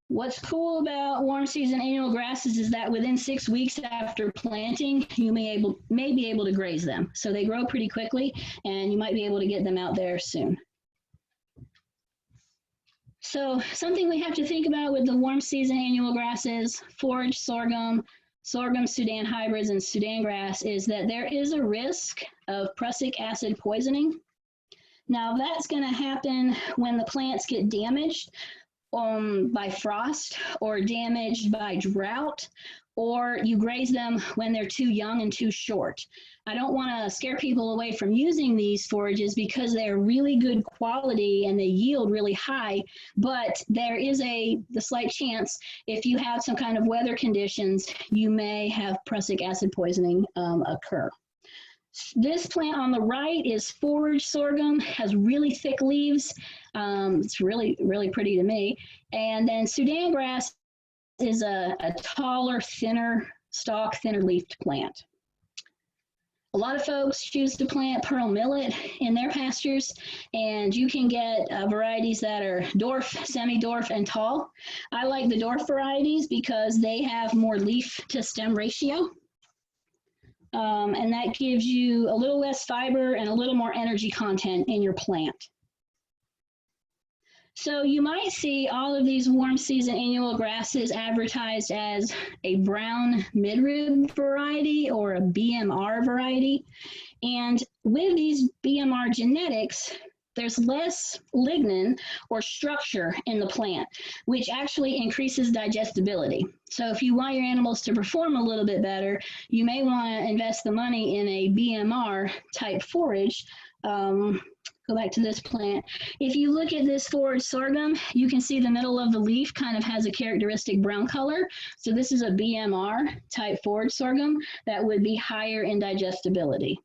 What's cool about warm season annual grasses is that within 6 weeks after planting, you may be able to graze them. So they grow pretty quickly, and you might be able to get them out there soon. So something we have to think about with the warm season annual grasses, forage sorghum, Sudan hybrids, and Sudan grass is that there is a risk of prussic acid poisoning. Now that's going to happen when the plants get damaged by frost or damaged by drought or you graze them when they're too young and too short. I don't want to scare people away from using these forages because they're really good quality and they yield really high, but there is the slight chance if you have some kind of weather conditions, you may have prussic acid poisoning occur. This plant on the right is forage sorghum, has really thick leaves. It's really, really pretty to me. And then Sudan grass is a taller, thinner stalk, thinner leafed plant. A lot of folks choose to plant pearl millet in their pastures, and you can get varieties that are dwarf, semi-dwarf, and tall. I like the dwarf varieties because they have more leaf to stem ratio. And that gives you a little less fiber and a little more energy content in your plant. So you might see all of these warm season annual grasses advertised as a brown midrib variety or a BMR variety. And with these BMR genetics, there's less lignin or structure in the plant, which actually increases digestibility. So if you want your animals to perform a little bit better, you may want to invest the money in a BMR type forage. Go back to this plant. If you look at this forage sorghum, you can see the middle of the leaf kind of has a characteristic brown color. So this is a BMR type forage sorghum that would be higher in digestibility.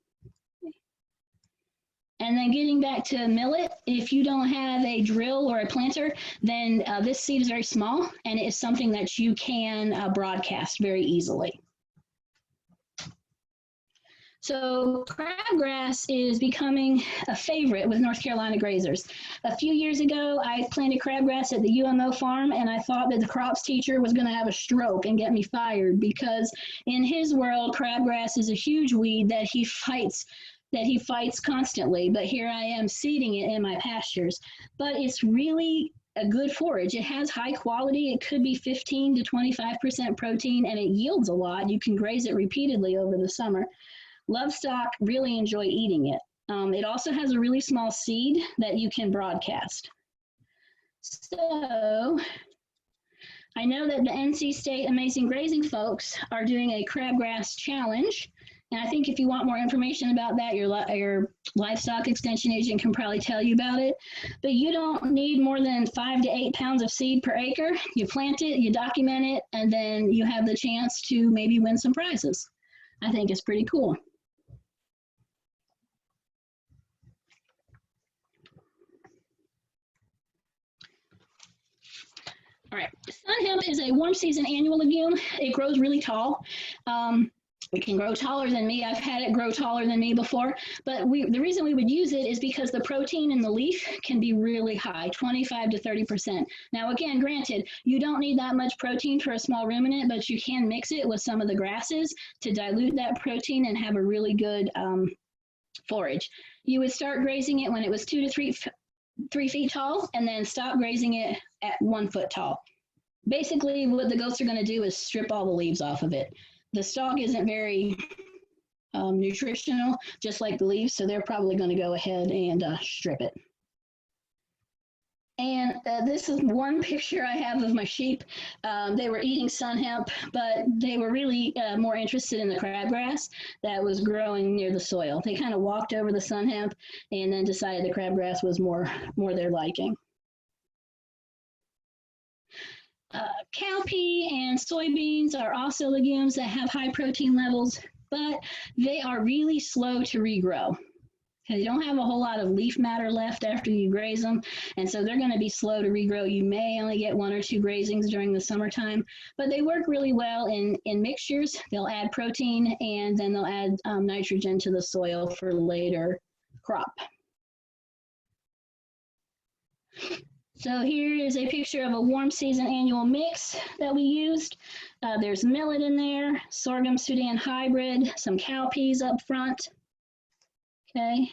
And then getting back to millet, if you don't have a drill or a planter, then this seed is very small and it is something that you can broadcast very easily. So crabgrass is becoming a favorite with North Carolina grazers. A few years ago, I planted crabgrass at the UMO farm, and I thought that the crops teacher was going to have a stroke and get me fired because in his world, crabgrass is a huge weed that he fights constantly. But here I am seeding it in my pastures. But it's really a good forage. It has high quality. It could be 15 to 25% protein, and it yields a lot. You can graze it repeatedly over the summer. Livestock really enjoy eating it. It also has a really small seed that you can broadcast. So I know that the NC State Amazing Grazing folks are doing a crabgrass challenge. And I think if you want more information about that, your livestock extension agent can probably tell you about it. But you don't need more than 5 to 8 pounds of seed per acre. You plant it, you document it, and then you have the chance to maybe win some prizes. I think it's pretty cool. All right, sun hemp is a warm season annual legume. It grows really tall. It can grow taller than me. I've had it grow taller than me before, but the reason we would use it is because the protein in the leaf can be really high, 25 to 30%. Now, again, granted, you don't need that much protein for a small ruminant, but you can mix it with some of the grasses to dilute that protein and have a really good forage. You would start grazing it when it was 2 to 3 feet tall, and then stop grazing it at 1 foot tall. Basically, what the goats are going to do is strip all the leaves off of it. The stalk isn't very nutritional, just like the leaves, so they're probably going to go ahead and strip it. And this is one picture I have of my sheep. They were eating sun hemp, but they were really more interested in the crabgrass that was growing near the soil. They kind of walked over the sun hemp and then decided the crabgrass was more their liking. Cowpea and soybeans are also legumes that have high protein levels, but they are really slow to regrow. They don't have a whole lot of leaf matter left after you graze them, and so they're going to be slow to regrow. You may only get 1 or 2 grazings during the summertime, but they work really well in mixtures. They'll add protein, and then they'll add nitrogen to the soil for later crop. So here is a picture of a warm season annual mix that we used. There's millet in there, sorghum Sudan hybrid, some cowpeas up front. Okay.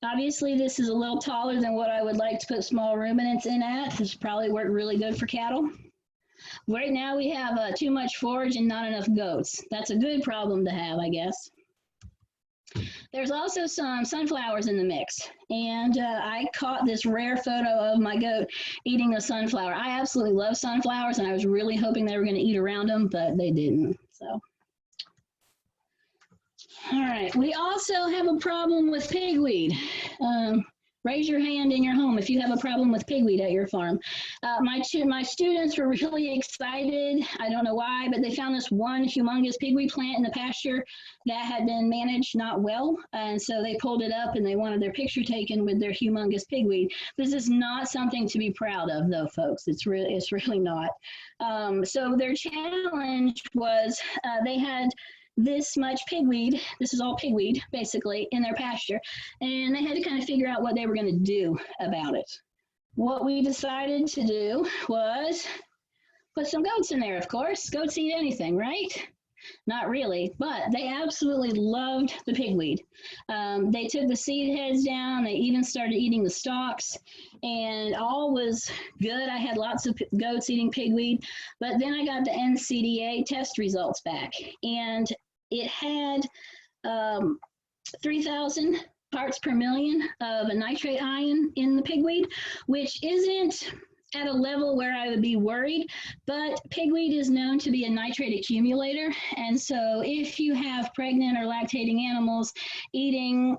Obviously, this is a little taller than what I would like to put small ruminants in at. This probably work really good for cattle. Right now, we have too much forage and not enough goats. That's a good problem to have, I guess. There's also some sunflowers in the mix, and I caught this rare photo of my goat eating a sunflower. I absolutely love sunflowers, and I was really hoping they were going to eat around them, but they didn't. So. All right, we also have a problem with pigweed. Raise your hand in your home if you have a problem with pigweed at your farm. My students were really excited. I don't know why, but they found this one humongous pigweed plant in the pasture that had been managed not well. And so they pulled it up and they wanted their picture taken with their humongous pigweed. This is not something to be proud of though, folks. It's really not. So their challenge was they had this much pigweed, this is all pigweed basically, in their pasture, and they had to kind of figure out what they were going to do about it. What we decided to do was put some goats in there, of course. Goats eat anything, right? Not really, but they absolutely loved the pigweed. They took the seed heads down, they even started eating the stalks, and all was good. I had lots of goats eating pigweed, but then I got the NCDA test results back, and it had 3,000 parts per million of a nitrate ion in the pigweed, which isn't at a level where I would be worried, but pigweed is known to be a nitrate accumulator. And so if you have pregnant or lactating animals eating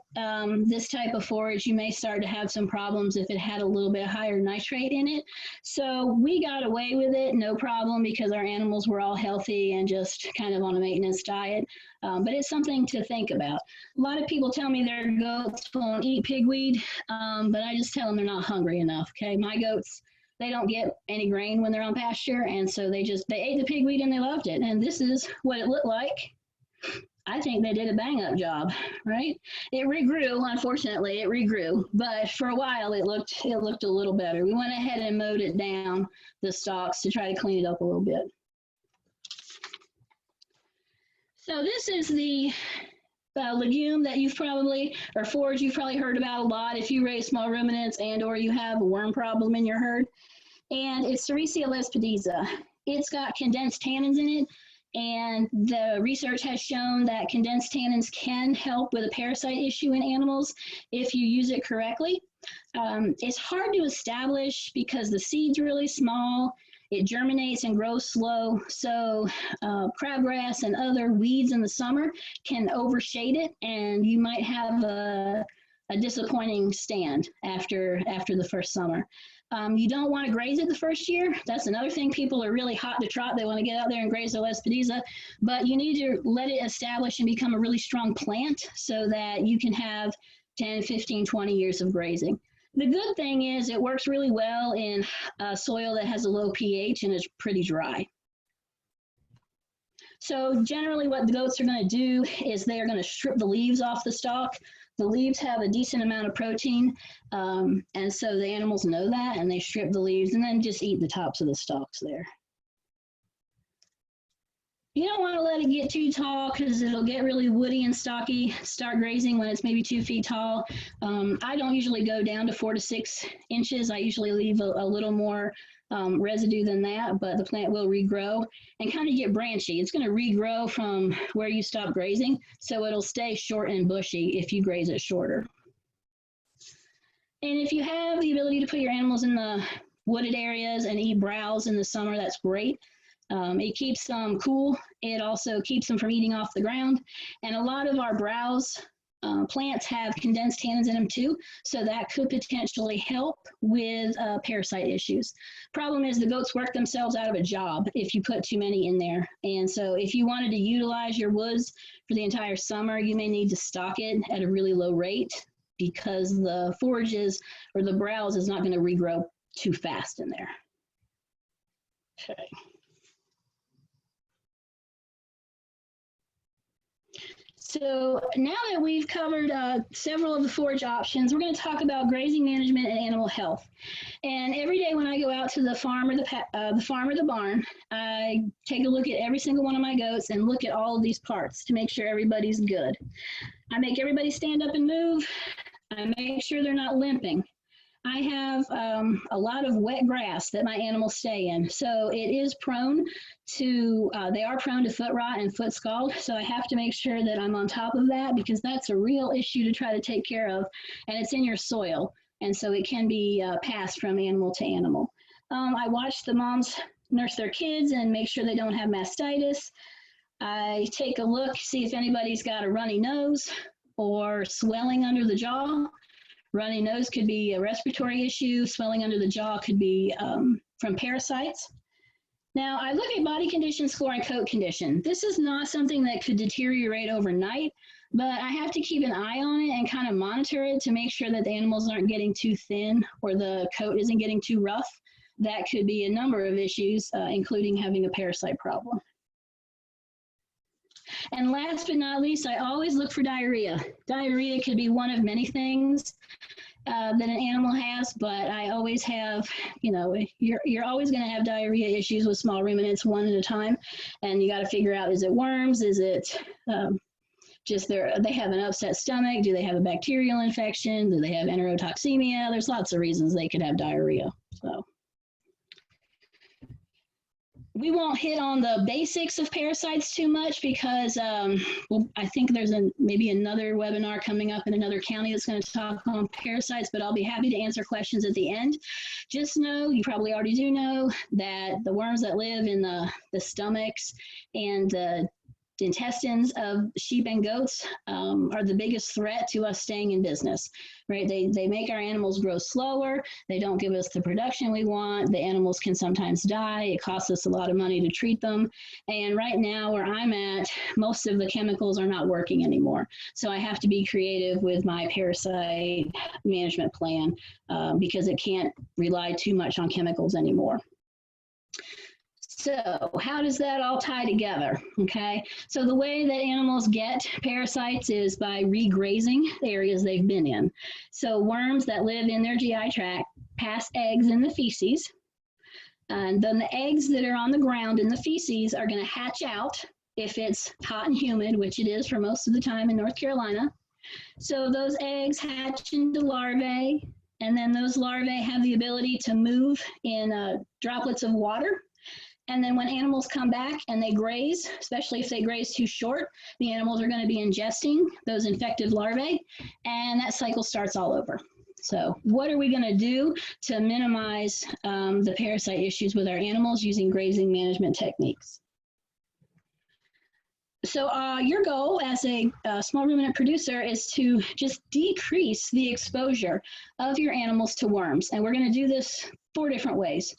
this type of forage, you may start to have some problems if it had a little bit higher nitrate in it. So we got away with it, no problem, because our animals were all healthy and just kind of on a maintenance diet. But it's something to think about. A lot of people tell me their goats won't eat pigweed, but I just tell them they're not hungry enough, okay? My goats, they don't get any grain when they're on pasture, and so they ate the pigweed and they loved it. And this is what it looked like. I think they did a bang-up job, right? It regrew, unfortunately, it regrew, but for a while it looked a little better. We went ahead and mowed it down, the stalks, to try to clean it up a little bit. So this is the legume that you've probably, or forage you've probably heard about a lot if you raise small ruminants and or you have a worm problem in your herd. And it's Sericea lespedeza. It's got condensed tannins in it, and the research has shown that condensed tannins can help with a parasite issue in animals if you use it correctly. It's hard to establish because the seed's really small. It germinates and grows slow, so crabgrass and other weeds in the summer can overshade it, and you might have a disappointing stand after the first summer. You don't want to graze it the first year. That's another thing. People are really hot to trot. They want to get out there and graze their lespedeza, but you need to let it establish and become a really strong plant so that you can have 10, 15, 20 years of grazing. The good thing is it works really well in soil that has a low pH and is pretty dry. So generally what the goats are going to do is they are going to strip the leaves off the stalk. The leaves have a decent amount of protein, and so the animals know that, and they strip the leaves and then just eat the tops of the stalks there. You don't want to let it get too tall because it'll get really woody and stocky. Start grazing when it's maybe 2 feet tall. I don't usually go down to 4 to 6 inches. I usually leave a little more residue than that, but the plant will regrow and kind of get branchy. It's going to regrow from where you stop grazing, so it'll stay short and bushy if you graze it shorter. And if you have the ability to put your animals in the wooded areas and eat browse in the summer, that's great. It keeps them cool. It also keeps them from eating off the ground. And a lot of our browse plants have condensed tannins in them too, so that could potentially help with parasite issues. Problem is the goats work themselves out of a job if you put too many in there. And so if you wanted to utilize your woods for the entire summer, you may need to stock it at a really low rate because the forages or the browse is not going to regrow too fast in there. Okay. So now that we've covered several of the forage options, we're going to talk about grazing management and animal health. And every day when I go out to the farm or the barn, I take a look at every single one of my goats and look at all of these parts to make sure everybody's good. I make everybody stand up and move. I make sure they're not limping. I have a lot of wet grass that my animals stay in, so it is prone to, they are prone to foot rot and foot scald, so I have to make sure that I'm on top of that because that's a real issue to try to take care of, and it's in your soil, and so it can be passed from animal to animal. I watch the moms nurse their kids and make sure they don't have mastitis. I take a look, see if anybody's got a runny nose or swelling under the jaw. Runny nose could be a respiratory issue. Swelling under the jaw could be from parasites. Now, I look at body condition score and coat condition. This is not something that could deteriorate overnight, but I have to keep an eye on it and kind of monitor it to make sure that the animals aren't getting too thin or the coat isn't getting too rough. That could be a number of issues, including having a parasite problem. And last but not least, I always look for diarrhea. Diarrhea could be one of many things that an animal has, but I always have, you know, you're always going to have diarrhea issues with small ruminants one at a time, and you got to figure out, is it worms? Is it just they have an upset stomach? Do they have a bacterial infection? Do they have enterotoxemia? There's lots of reasons they could have diarrhea. So we won't hit on the basics of parasites too much because well, I think there's maybe another webinar coming up in another county that's going to talk on parasites, but I'll be happy to answer questions at the end. Just know, you probably already do know, that the worms that live in the stomachs and the intestines of sheep and goats are the biggest threat to us staying in business, right? They make our animals grow slower. They don't give us the production we want. The animals can sometimes die. It costs us a lot of money to treat them. And right now where I'm at, most of the chemicals are not working anymore. So I have to be creative with my parasite management plan because it can't rely too much on chemicals anymore. So how does that all tie together? Okay, so the way that animals get parasites is by regrazing the areas they've been in. So worms that live in their GI tract pass eggs in the feces, and then the eggs that are on the ground in the feces are going to hatch out if it's hot and humid, which it is for most of the time in North Carolina. So those eggs hatch into larvae, and then those larvae have the ability to move in droplets of water. And then when animals come back and they graze, especially if they graze too short, the animals are going to be ingesting those infected larvae, and that cycle starts all over. So what are we going to do to minimize the parasite issues with our animals using grazing management techniques? So your goal as a small ruminant producer is to just decrease the exposure of your animals to worms. And we're going to do this 4 different ways.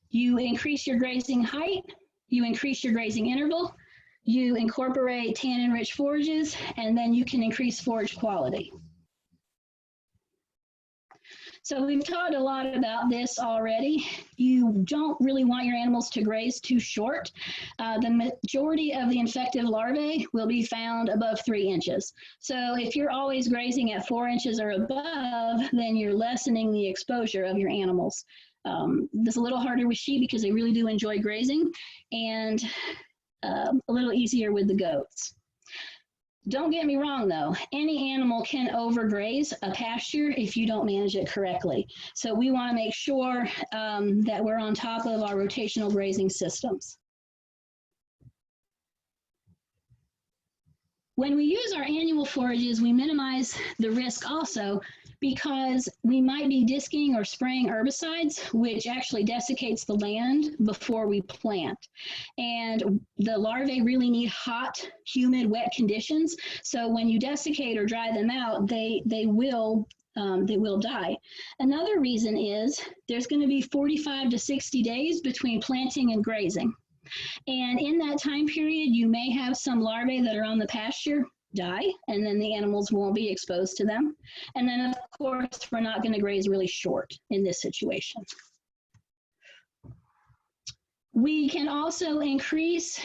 You increase your grazing height, you increase your grazing interval, you incorporate tannin-rich forages, and then you can increase forage quality. So we've talked a lot about this already. You don't really want your animals to graze too short. The majority of the infected larvae will be found above 3 inches. So if you're always grazing at 4 inches or above, then you're lessening the exposure of your animals. This is a little harder with sheep because they really do enjoy grazing, and a little easier with the goats. Don't get me wrong though, any animal can overgraze a pasture if you don't manage it correctly. So we want to make sure that we're on top of our rotational grazing systems. When we use our annual forages, we minimize the risk also because we might be disking or spraying herbicides, which actually desiccates the land before we plant. And the larvae really need hot, humid, wet conditions. So when you desiccate or dry them out, they will die. Another reason is there's going to be 45 to 60 days between planting and grazing. And in that time period, you may have some larvae that are on the pasture die, and then the animals won't be exposed to them. And then, of course, we're not going to graze really short in this situation. We can also increase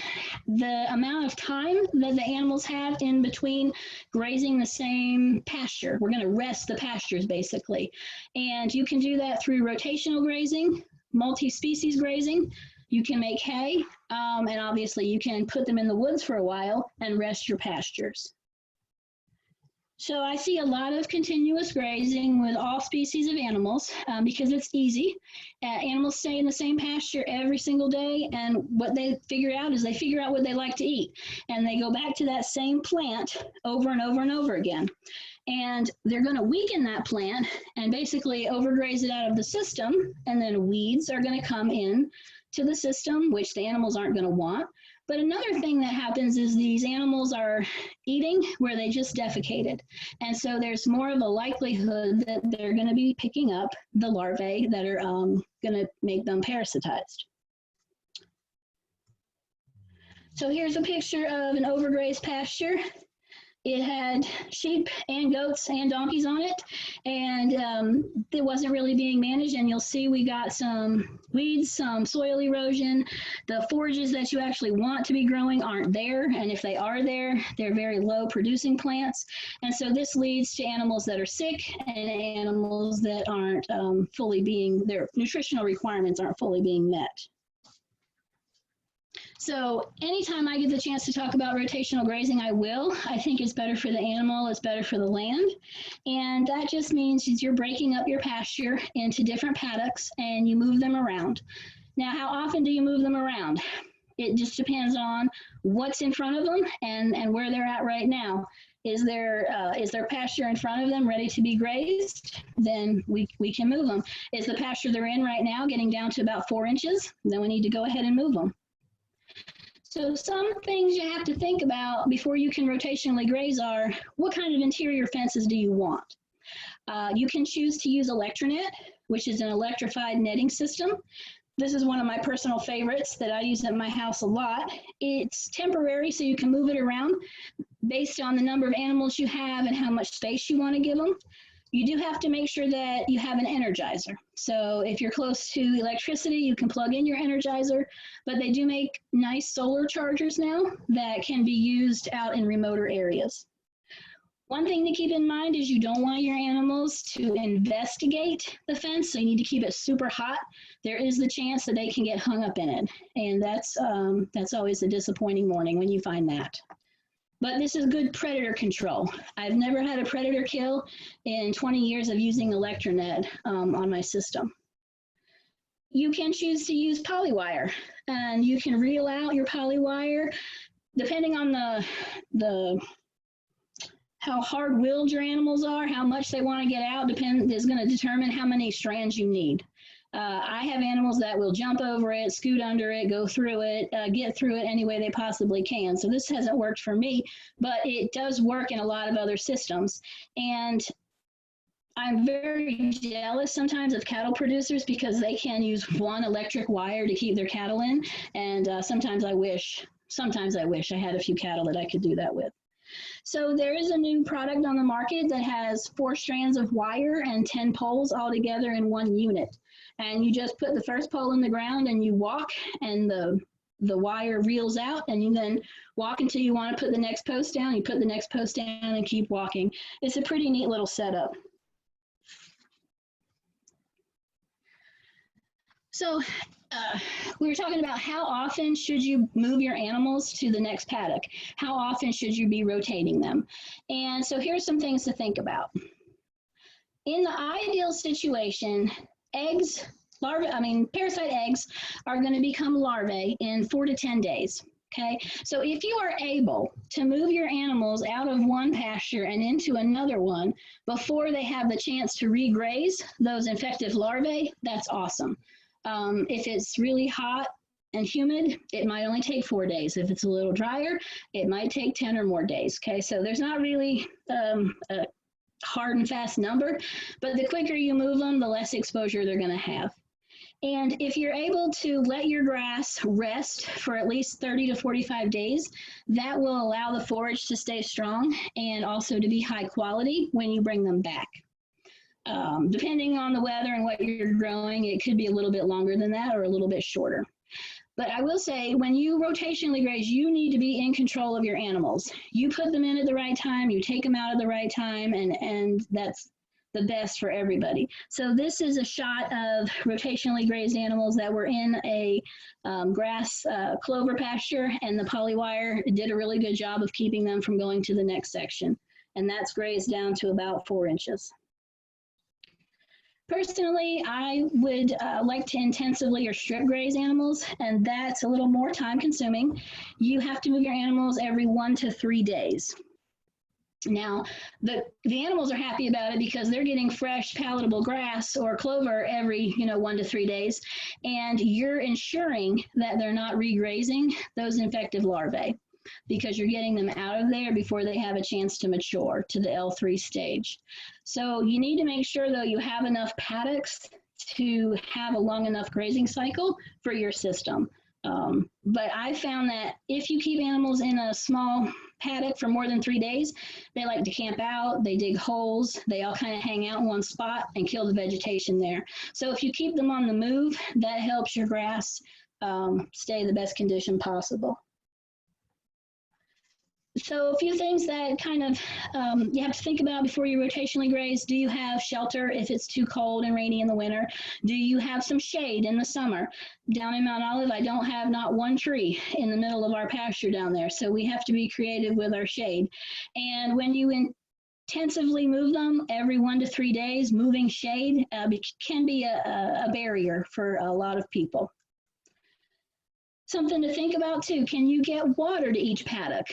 the amount of time that the animals have in between grazing the same pasture. We're going to rest the pastures, basically. And you can do that through rotational grazing, multi-species grazing. You can make hay, and obviously you can put them in the woods for a while and rest your pastures. So I see a lot of continuous grazing with all species of animals because it's easy. Animals stay in the same pasture every single day, and what they figure out is they figure out what they like to eat, and they go back to that same plant over and over and over again. And they're going to weaken that plant and basically overgraze it out of the system, and then weeds are going to come in to the system, which the animals aren't going to want. But another thing that happens is these animals are eating where they just defecated. And so there's more of a likelihood that they're going to be picking up the larvae that are going to make them parasitized. So here's a picture of an overgrazed pasture. It had sheep and goats and donkeys on it, and it wasn't really being managed. And you'll see we got some weeds, some soil erosion. The forages that you actually want to be growing aren't there, and if they are there, they're very low producing plants. And so this leads to animals that are sick and animals that aren't their nutritional requirements aren't fully being met. So anytime I get the chance to talk about rotational grazing, I will. I think it's better for the animal, it's better for the land. And that just means you're breaking up your pasture into different paddocks and you move them around. Now, how often do you move them around? It just depends on what's in front of them and where they're at right now. Is there pasture in front of them ready to be grazed? Then we can move them. Is the pasture they're in right now getting down to about 4 inches? Then we need to go ahead and move them. So some things you have to think about before you can rotationally graze are, what kind of interior fences do you want? You can choose to use Electronet, which is an electrified netting system. This is one of my personal favorites that I use at my house a lot. It's temporary, so you can move it around based on the number of animals you have and how much space you want to give them. You do have to make sure that you have an energizer. So if you're close to electricity, you can plug in your energizer, but they do make nice solar chargers now that can be used out in remoter areas. One thing to keep in mind is you don't want your animals to investigate the fence, so you need to keep it super hot. There is the chance that they can get hung up in it, and that's always a disappointing morning when you find that. But this is good predator control. I've never had a predator kill in 20 years of using Electronet on my system. You can choose to use polywire, and you can reel out your polywire depending on how hard-willed your animals are, how much they want to get out is going to determine how many strands you need. I have animals that will jump over it, scoot under it, go through it, get through it any way they possibly can. So this hasn't worked for me, but it does work in a lot of other systems. And I'm very jealous sometimes of cattle producers because they can use one electric wire to keep their cattle in. And sometimes I wish I had a few cattle that I could do that with. So there is a new product on the market that has 4 strands of wire and 10 poles all together in one unit. And you just put the first pole in the ground and you walk, and the wire reels out, and you then walk until you want to put the next post down. You put the next post down and keep walking. It's a pretty neat little setup. So we were talking about how often should you move your animals to the next paddock? How often should you be rotating them? And so here's some things to think about. In the ideal situation, parasite eggs are going to become larvae in 4 to 10 days. Okay, so if you are able to move your animals out of one pasture and into another one before they have the chance to regraze those infective larvae, that's awesome. If it's really hot and humid, it might only take 4 days. If it's a little drier, it might take 10 or more days. Okay, so there's not really a hard and fast number, but the quicker you move them, the less exposure they're going to have. And if you're able to let your grass rest for at least 30 to 45 days, that will allow the forage to stay strong and also to be high quality when you bring them back. Depending on the weather and what you're growing, it could be a little bit longer than that or a little bit shorter. But I will say, when you rotationally graze, you need to be in control of your animals. You put them in at the right time, you take them out at the right time, and that's the best for everybody. So this is a shot of rotationally grazed animals that were in a grass clover pasture, and the polywire did a really good job of keeping them from going to the next section. And that's grazed down to about 4 inches. Personally, I would like to intensively or strip graze animals, and that's a little more time consuming. You have to move your animals every 1 to 3 days. Now, the animals are happy about it because they're getting fresh, palatable grass or clover every, 1 to 3 days, and you're ensuring that they're not regrazing those infective larvae because you're getting them out of there before they have a chance to mature to the L3 stage. So you need to make sure, though, you have enough paddocks to have a long enough grazing cycle for your system. But I found that if you keep animals in a small paddock for more than 3 days, they like to camp out, they dig holes, they all kind of hang out in one spot and kill the vegetation there. So if you keep them on the move, that helps your grass stay in the best condition possible. So a few things that kind of you have to think about before you rotationally graze. Do you have shelter if it's too cold and rainy in the winter? Do you have some shade in the summer? Down in Mount Olive, I don't have not one tree in the middle of our pasture down there. So we have to be creative with our shade. And when you intensively move them every 1 to 3 days, moving shade can be a barrier for a lot of people. Something to think about too, can you get water to each paddock?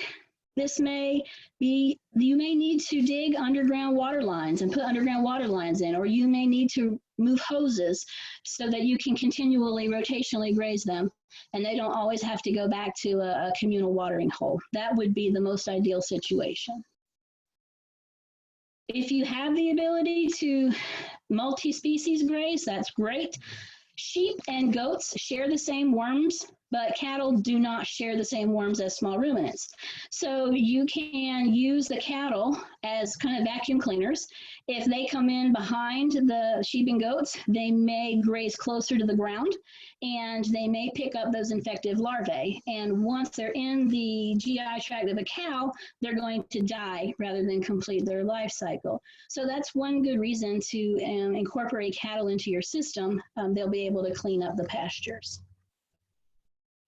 This may be, you may need to dig underground water lines and put underground water lines in, or you may need to move hoses so that you can continually rotationally graze them and they don't always have to go back to a communal watering hole. That would be the most ideal situation. If you have the ability to multi-species graze, that's great. Sheep and goats share the same worms, but cattle do not share the same worms as small ruminants. So you can use the cattle as kind of vacuum cleaners. If they come in behind the sheep and goats, they may graze closer to the ground and they may pick up those infective larvae. And once they're in the GI tract of a cow, they're going to die rather than complete their life cycle. So that's one good reason to incorporate cattle into your system. They'll be able to clean up the pastures.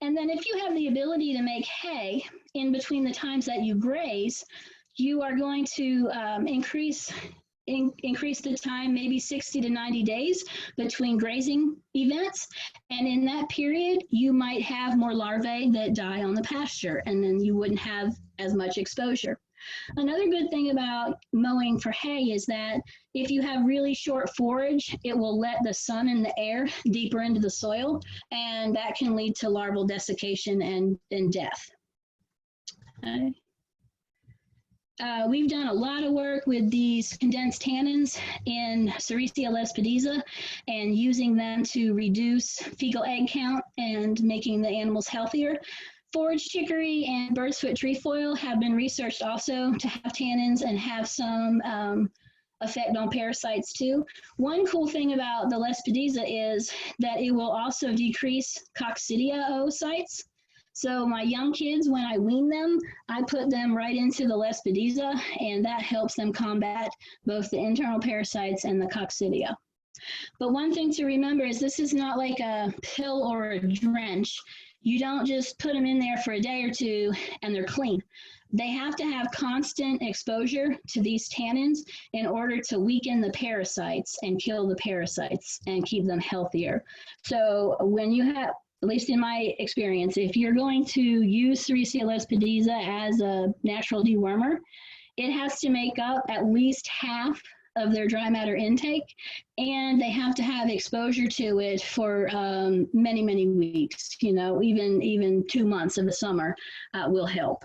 And then if you have the ability to make hay in between the times that you graze, you are going to increase the time, maybe 60 to 90 days between grazing events. And in that period, you might have more larvae that die on the pasture, and then you wouldn't have as much exposure. Another good thing about mowing for hay is that if you have really short forage, it will let the sun and the air deeper into the soil, and that can lead to larval desiccation and death. We've done a lot of work with these condensed tannins in Sericea lespedeza and using them to reduce fecal egg count and making the animals healthier. Forage chicory and bird's foot trefoil have been researched also to have tannins and have some effect on parasites too. One cool thing about the lespedeza is that it will also decrease coccidia oocytes. So my young kids, when I wean them, I put them right into the lespedeza, and that helps them combat both the internal parasites and the coccidia. But one thing to remember is this is not like a pill or a drench. You don't just put them in there for a day or two and they're clean. They have to have constant exposure to these tannins in order to weaken the parasites and kill the parasites and keep them healthier. So when you have, at least in my experience, if you're going to use Sericea lespedeza as a natural dewormer, it has to make up at least half of their dry matter intake, and they have to have exposure to it for many, many weeks. Even 2 months of the summer will help.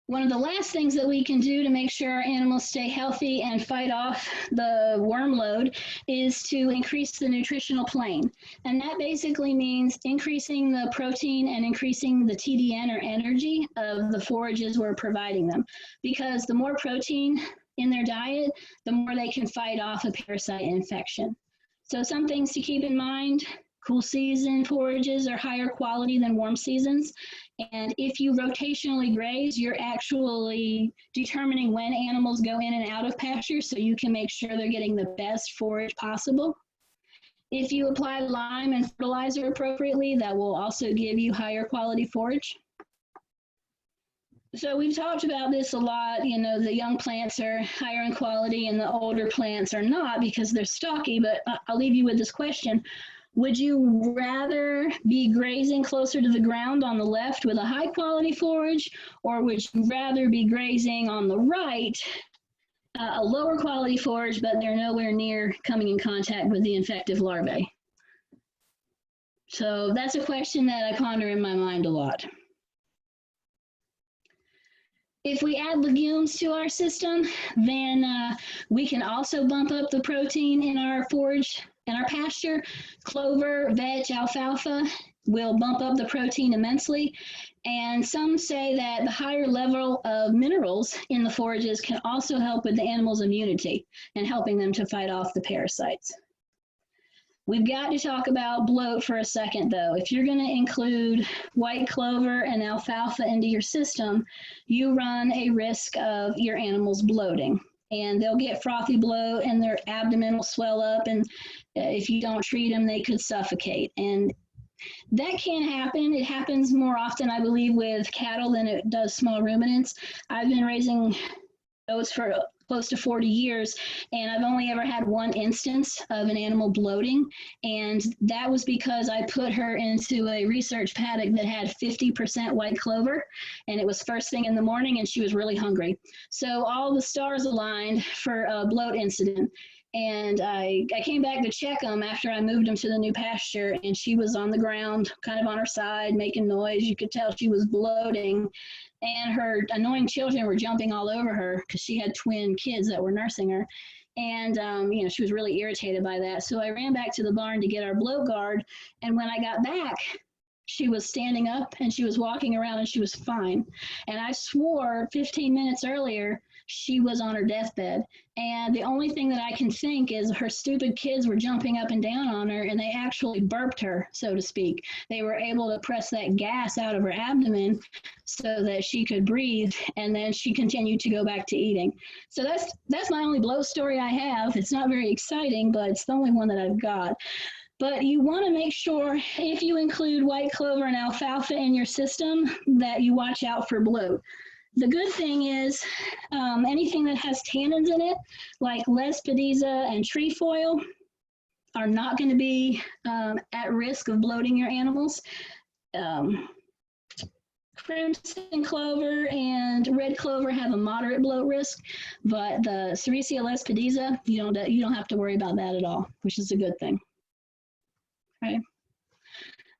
One of the last things that we can do to make sure our animals stay healthy and fight off the worm load is to increase the nutritional plane. And that basically means increasing the protein and increasing the TDN or energy of the forages we're providing them. Because the more protein in their diet, the more they can fight off a parasite infection. So some things to keep in mind: cool season forages are higher quality than warm seasons. And if you rotationally graze, you're actually determining when animals go in and out of pasture so you can make sure they're getting the best forage possible. If you apply lime and fertilizer appropriately, that will also give you higher quality forage. So we've talked about this a lot. The young plants are higher in quality and the older plants are not because they're stocky, but I'll leave you with this question. Would you rather be grazing closer to the ground on the left with a high quality forage, or would you rather be grazing on the right, a lower quality forage, but they're nowhere near coming in contact with the infective larvae? So that's a question that I ponder in my mind a lot. If we add legumes to our system, then we can also bump up the protein in our forage, in our pasture. Clover, vetch, alfalfa will bump up the protein immensely. And some say that the higher level of minerals in the forages can also help with the animal's immunity and helping them to fight off the parasites. We've got to talk about bloat for a second, though. If you're going to include white clover and alfalfa into your system, you run a risk of your animals bloating. And they'll get frothy bloat and their abdomen will swell up. And if you don't treat them, they could suffocate. And that can happen. It happens more often, I believe, with cattle than it does small ruminants. I've been raising goats for close to 40 years, and I've only ever had one instance of an animal bloating, and that was because I put her into a research paddock that had 50% white clover, and it was first thing in the morning, and she was really hungry. So all the stars aligned for a bloat incident. And I came back to check them after I moved them to the new pasture, and she was on the ground, kind of on her side, making noise. You could tell she was bloating, and her annoying children were jumping all over her because she had twin kids that were nursing her. And, you know, she was really irritated by that. So I ran back to the barn to get our bloat guard. And when I got back, she was standing up and she was walking around and she was fine. And I swore 15 minutes earlier she was on her deathbed. And the only thing that I can think is her stupid kids were jumping up and down on her, and they actually burped her, so to speak. They were able to press that gas out of her abdomen so that she could breathe, and then she continued to go back to eating. So that's my only bloat story I have. It's not very exciting, but it's the only one that I've got. But you want to make sure, if you include white clover and alfalfa in your system, that you watch out for bloat. The good thing is anything that has tannins in it, like lespedeza and trefoil, are not going to be at risk of bloating your animals. Crimson clover and red clover have a moderate bloat risk, but the Sericea lespedeza, you don't have to worry about that at all, which is a good thing. Okay.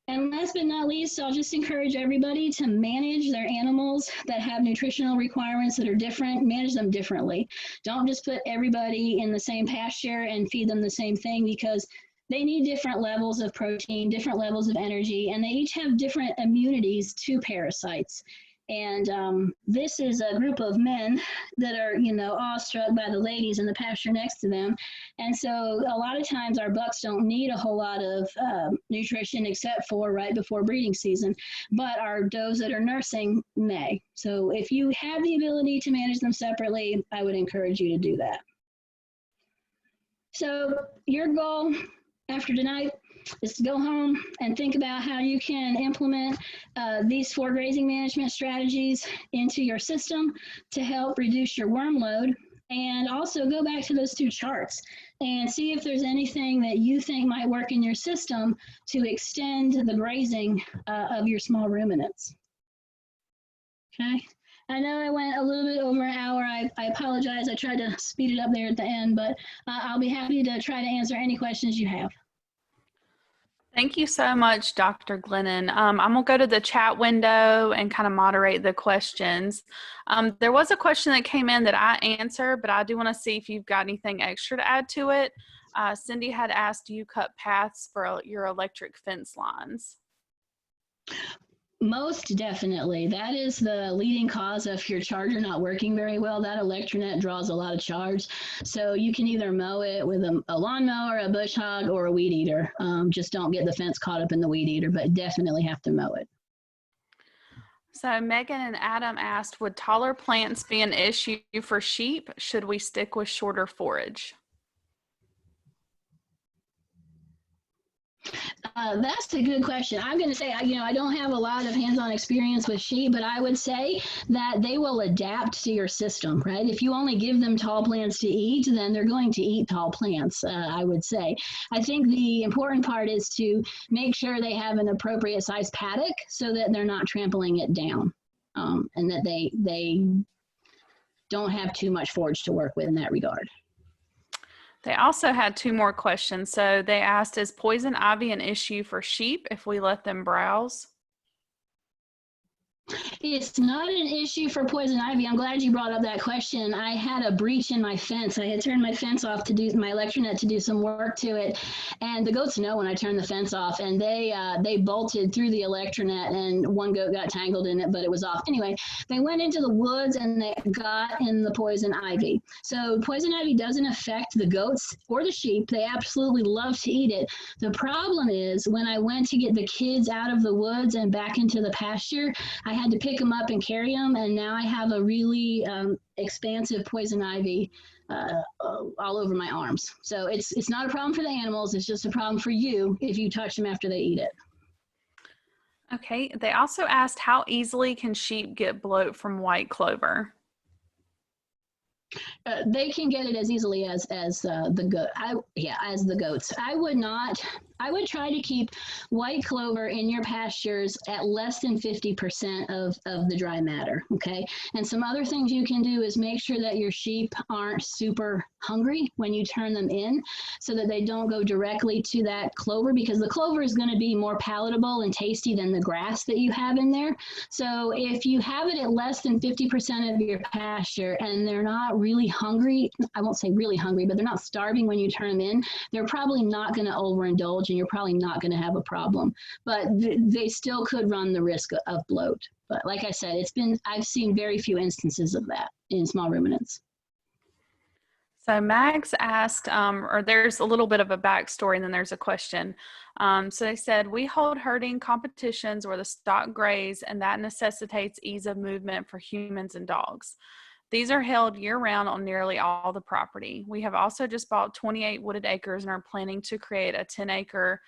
And last but not least, I'll just encourage everybody to manage their animals that have nutritional requirements that are different, manage them differently. Don't just put everybody in the same pasture and feed them the same thing, because they need different levels of protein, different levels of energy, and they each have different immunities to parasites. And this is a group of men that are, you know, awestruck by the ladies in the pasture next to them. And so a lot of times our bucks don't need a whole lot of nutrition except for right before breeding season, but our does that are nursing may. So if you have the ability to manage them separately, I would encourage you to do that. So your goal after tonight is to go home and think about how you can implement these 4 grazing management strategies into your system to help reduce your worm load, and also go back to those 2 charts and see if there's anything that you think might work in your system to extend the grazing of your small ruminants. Okay. I know I went a little bit over an hour. I apologize. I tried to speed it up there at the end, but I'll be happy to try to answer any questions you have. Thank you so much, Dr. Glennon. I'm going to go to the chat window and kind of moderate the questions. There was a question that came in that I answered, but I do want to see if you've got anything extra to add to it. Cindy had asked, do you cut paths for your electric fence lines? Most definitely. That is the leading cause of your charger not working very well. That electronet draws a lot of charge. So you can either mow it with a lawnmower, a bush hog, or a weed eater. Just don't get the fence caught up in the weed eater, but definitely have to mow it. So Megan and Adam asked, would taller plants be an issue for sheep? Should we stick with shorter forage? That's a good question. I'm going to say, I don't have a lot of hands-on experience with sheep, but I would say that they will adapt to your system, right? If you only give them tall plants to eat, then they're going to eat tall plants, I would say. I think the important part is to make sure they have an appropriate size paddock so that they're not trampling it down, and that they don't have too much forage to work with in that regard. They also had 2 more questions. So they asked, is poison ivy an issue for sheep if we let them browse? It's not an issue for poison ivy. I'm glad you brought up that question. I had a breach in my fence. I had turned my fence off to do my electronet to do some work to it, and the goats know when I turned the fence off, and they bolted through the electronet, and one goat got tangled in it, but it was off. Anyway, they went into the woods and they got in the poison ivy. So poison ivy doesn't affect the goats or the sheep. They absolutely love to eat it. The problem is when I went to get the kids out of the woods and back into the pasture, I had to pick them up and carry them, and now I have a really expansive poison ivy all over my arms. So it's not a problem for the animals. It's just a problem for you if you touch them after they eat it. Okay. They also asked, how easily can sheep get bloat from white clover? They can get it as easily as the goat. As the goats. I would try to keep white clover in your pastures at less than 50% of the dry matter. Okay. And some other things you can do is make sure that your sheep aren't super hungry when you turn them in, so that they don't go directly to that clover, because the clover is going to be more palatable and tasty than the grass that you have in there. So if you have it at less than 50% of your pasture and they're not really hungry, I won't say really hungry, but they're not starving when you turn them in, they're probably not going to overindulge, and you're probably not going to have a problem. But they still could run the risk of bloat. But like I said, I've seen very few instances of that in small ruminants. So Max asked, or there's a little bit of a backstory and then there's a question. So they said, we hold herding competitions where the stock graze, and that necessitates ease of movement for humans and dogs. These are held year-round on nearly all the property. We have also just bought 28 wooded acres and are planning to create a 10-acre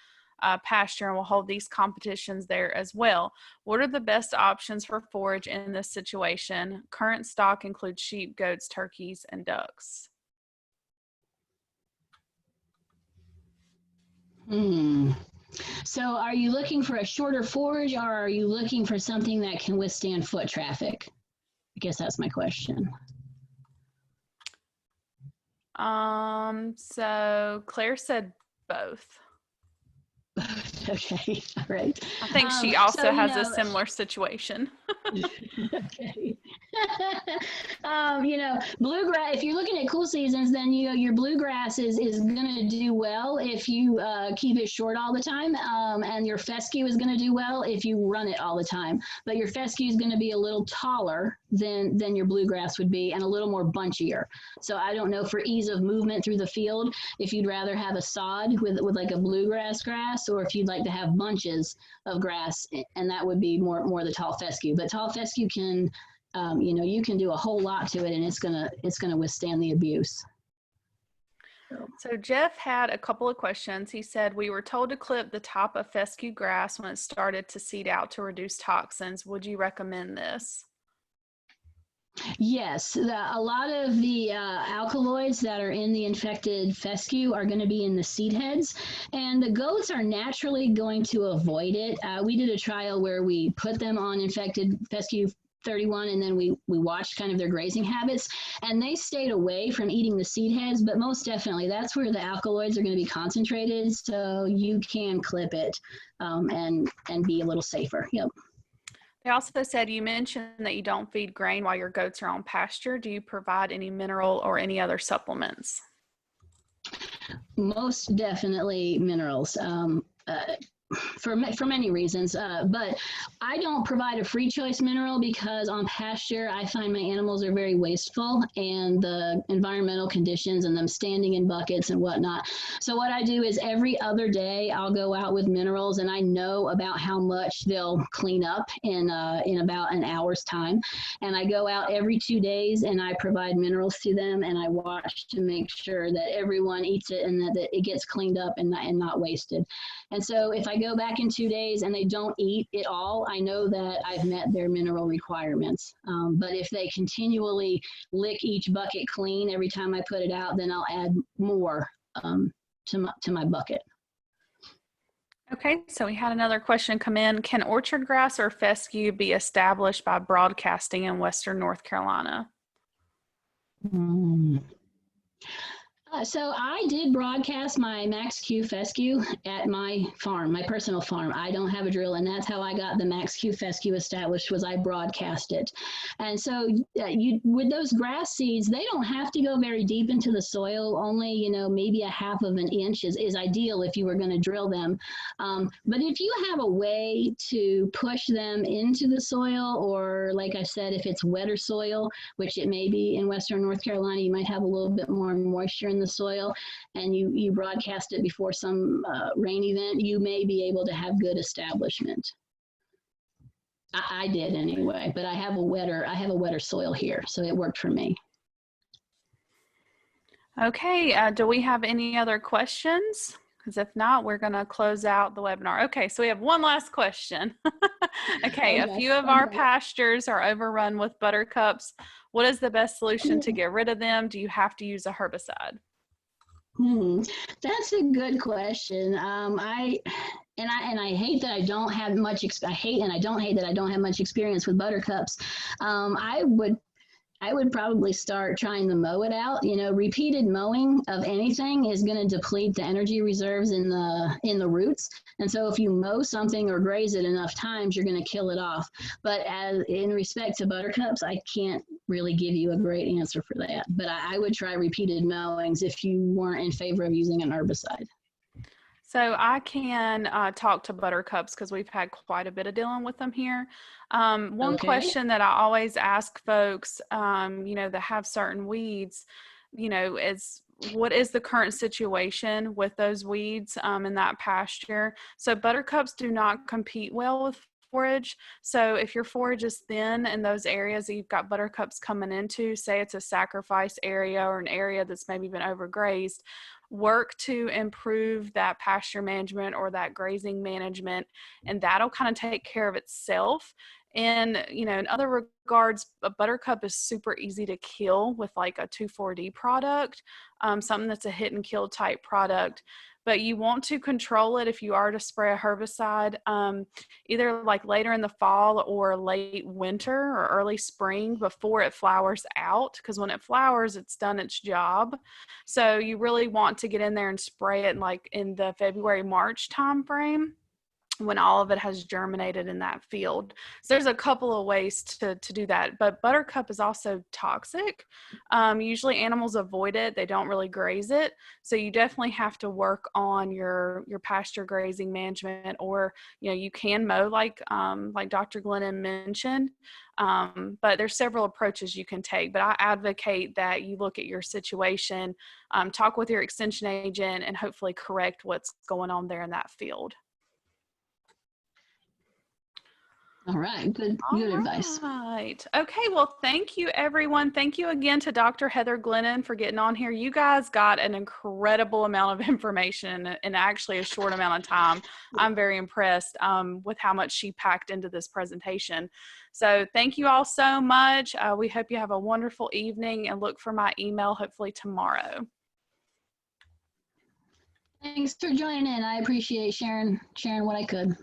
pasture, and will hold these competitions there as well. What are the best options for forage in this situation? Current stock includes sheep, goats, turkeys, and ducks. So are you looking for a shorter forage, or are you looking for something that can withstand foot traffic? I guess that's my question. So Claire said both. Okay, all right. I think she also has a similar situation. Okay. Bluegrass, if you're looking at cool seasons, then your bluegrass is going to do well if you keep it short all the time, and your fescue is going to do well if you run it all the time. But your fescue is going to be a little taller than your bluegrass would be, and a little more bunchier. So I don't know, for ease of movement through the field, if you'd rather have a sod with like a bluegrass grass, or if you'd like to have bunches of grass, and that would be more the tall fescue. But tall fescue can, you can do a whole lot to it, and it's gonna withstand the abuse. So Jeff had a couple of questions. He said, we were told to clip the top of fescue grass when it started to seed out to reduce toxins. Would you recommend this? Yes, a lot of the alkaloids that are in the infected fescue are going to be in the seed heads, and the goats are naturally going to avoid it. We did a trial where we put them on infected fescue 31, and then we watched kind of their grazing habits, and they stayed away from eating the seed heads, but most definitely that's where the alkaloids are going to be concentrated, so you can clip it and be a little safer. Yep. They also said, you mentioned that you don't feed grain while your goats are on pasture. Do you provide any mineral or any other supplements? Most definitely minerals. for many reasons, but I don't provide a free choice mineral because on pasture I find my animals are very wasteful, and the environmental conditions and them standing in buckets and whatnot. So what I do is every other day I'll go out with minerals, and I know about how much they'll clean up in about an hour's time. And I go out every 2 days and I provide minerals to them, and I watch to make sure that everyone eats it and that it gets cleaned up and not wasted. And so if I go back in 2 days and they don't eat it all, I know that I've met their mineral requirements. But if they continually lick each bucket clean every time I put it out, then I'll add more to my bucket. Okay, so we had another question come in. Can orchard grass or fescue be established by broadcasting in Western North Carolina? So I did broadcast my Max Q fescue at my farm, my personal farm. I don't have a drill, and that's how I got the Max Q fescue established, was I broadcast it. And so with those grass seeds, they don't have to go very deep into the soil. Only, maybe a half of an inch is ideal if you were going to drill them. But if you have a way to push them into the soil, or like I said, if it's wetter soil, which it may be in Western North Carolina, you might have a little bit more moisture in the soil, and you broadcast it before some rain event, you may be able to have good establishment. I did anyway, but I have a wetter soil here, so it worked for me. Okay, do we have any other questions? Because if not, we're going to close out the webinar. Okay, so we have one last question. Okay, a few of our pastures are overrun with buttercups. What is the best solution to get rid of them? Do you have to use a herbicide? That's a good question. I hate that I don't have much. I hate that I don't have much experience with buttercups. I would probably start trying to mow it out. Repeated mowing of anything is going to deplete the energy reserves in the roots. And so if you mow something or graze it enough times, you're going to kill it off. But in respect to buttercups, I can't really give you a great answer for that. But I would try repeated mowings if you weren't in favor of using an herbicide. So I can talk to buttercups because we've had quite a bit of dealing with them here. One question that I always ask folks, that have certain weeds, is what is the current situation with those weeds in that pasture? So buttercups do not compete well with forage. So if your forage is thin in those areas that you've got buttercups coming into, say it's a sacrifice area or an area that's maybe been overgrazed, work to improve that pasture management or that grazing management, and that'll kind of take care of itself. And in other regards, a buttercup is super easy to kill with like a 2,4-D product, something that's a hit and kill type product. But you want to control it if you are to spray a herbicide, either like later in the fall or late winter or early spring before it flowers out, because when it flowers, it's done its job. So you really want to get in there and spray it like in the February-March timeframe, when all of it has germinated in that field. So there's a couple of ways to do that, but buttercup is also toxic. Usually animals avoid it. They don't really graze it. So you definitely have to work on your pasture grazing management, or, you can mow like Dr. Glennon mentioned. But there's several approaches you can take, but I advocate that you look at your situation, talk with your extension agent, and hopefully correct what's going on there in that field. All right, good advice. Right. Okay, well, thank you, everyone. Thank you again to Dr. Heather Glennon for getting on here. You guys got an incredible amount of information in actually a short amount of time. I'm very impressed with how much she packed into this presentation. So thank you all so much. We hope you have a wonderful evening, and look for my email hopefully tomorrow. Thanks for joining in. I appreciate sharing what I could.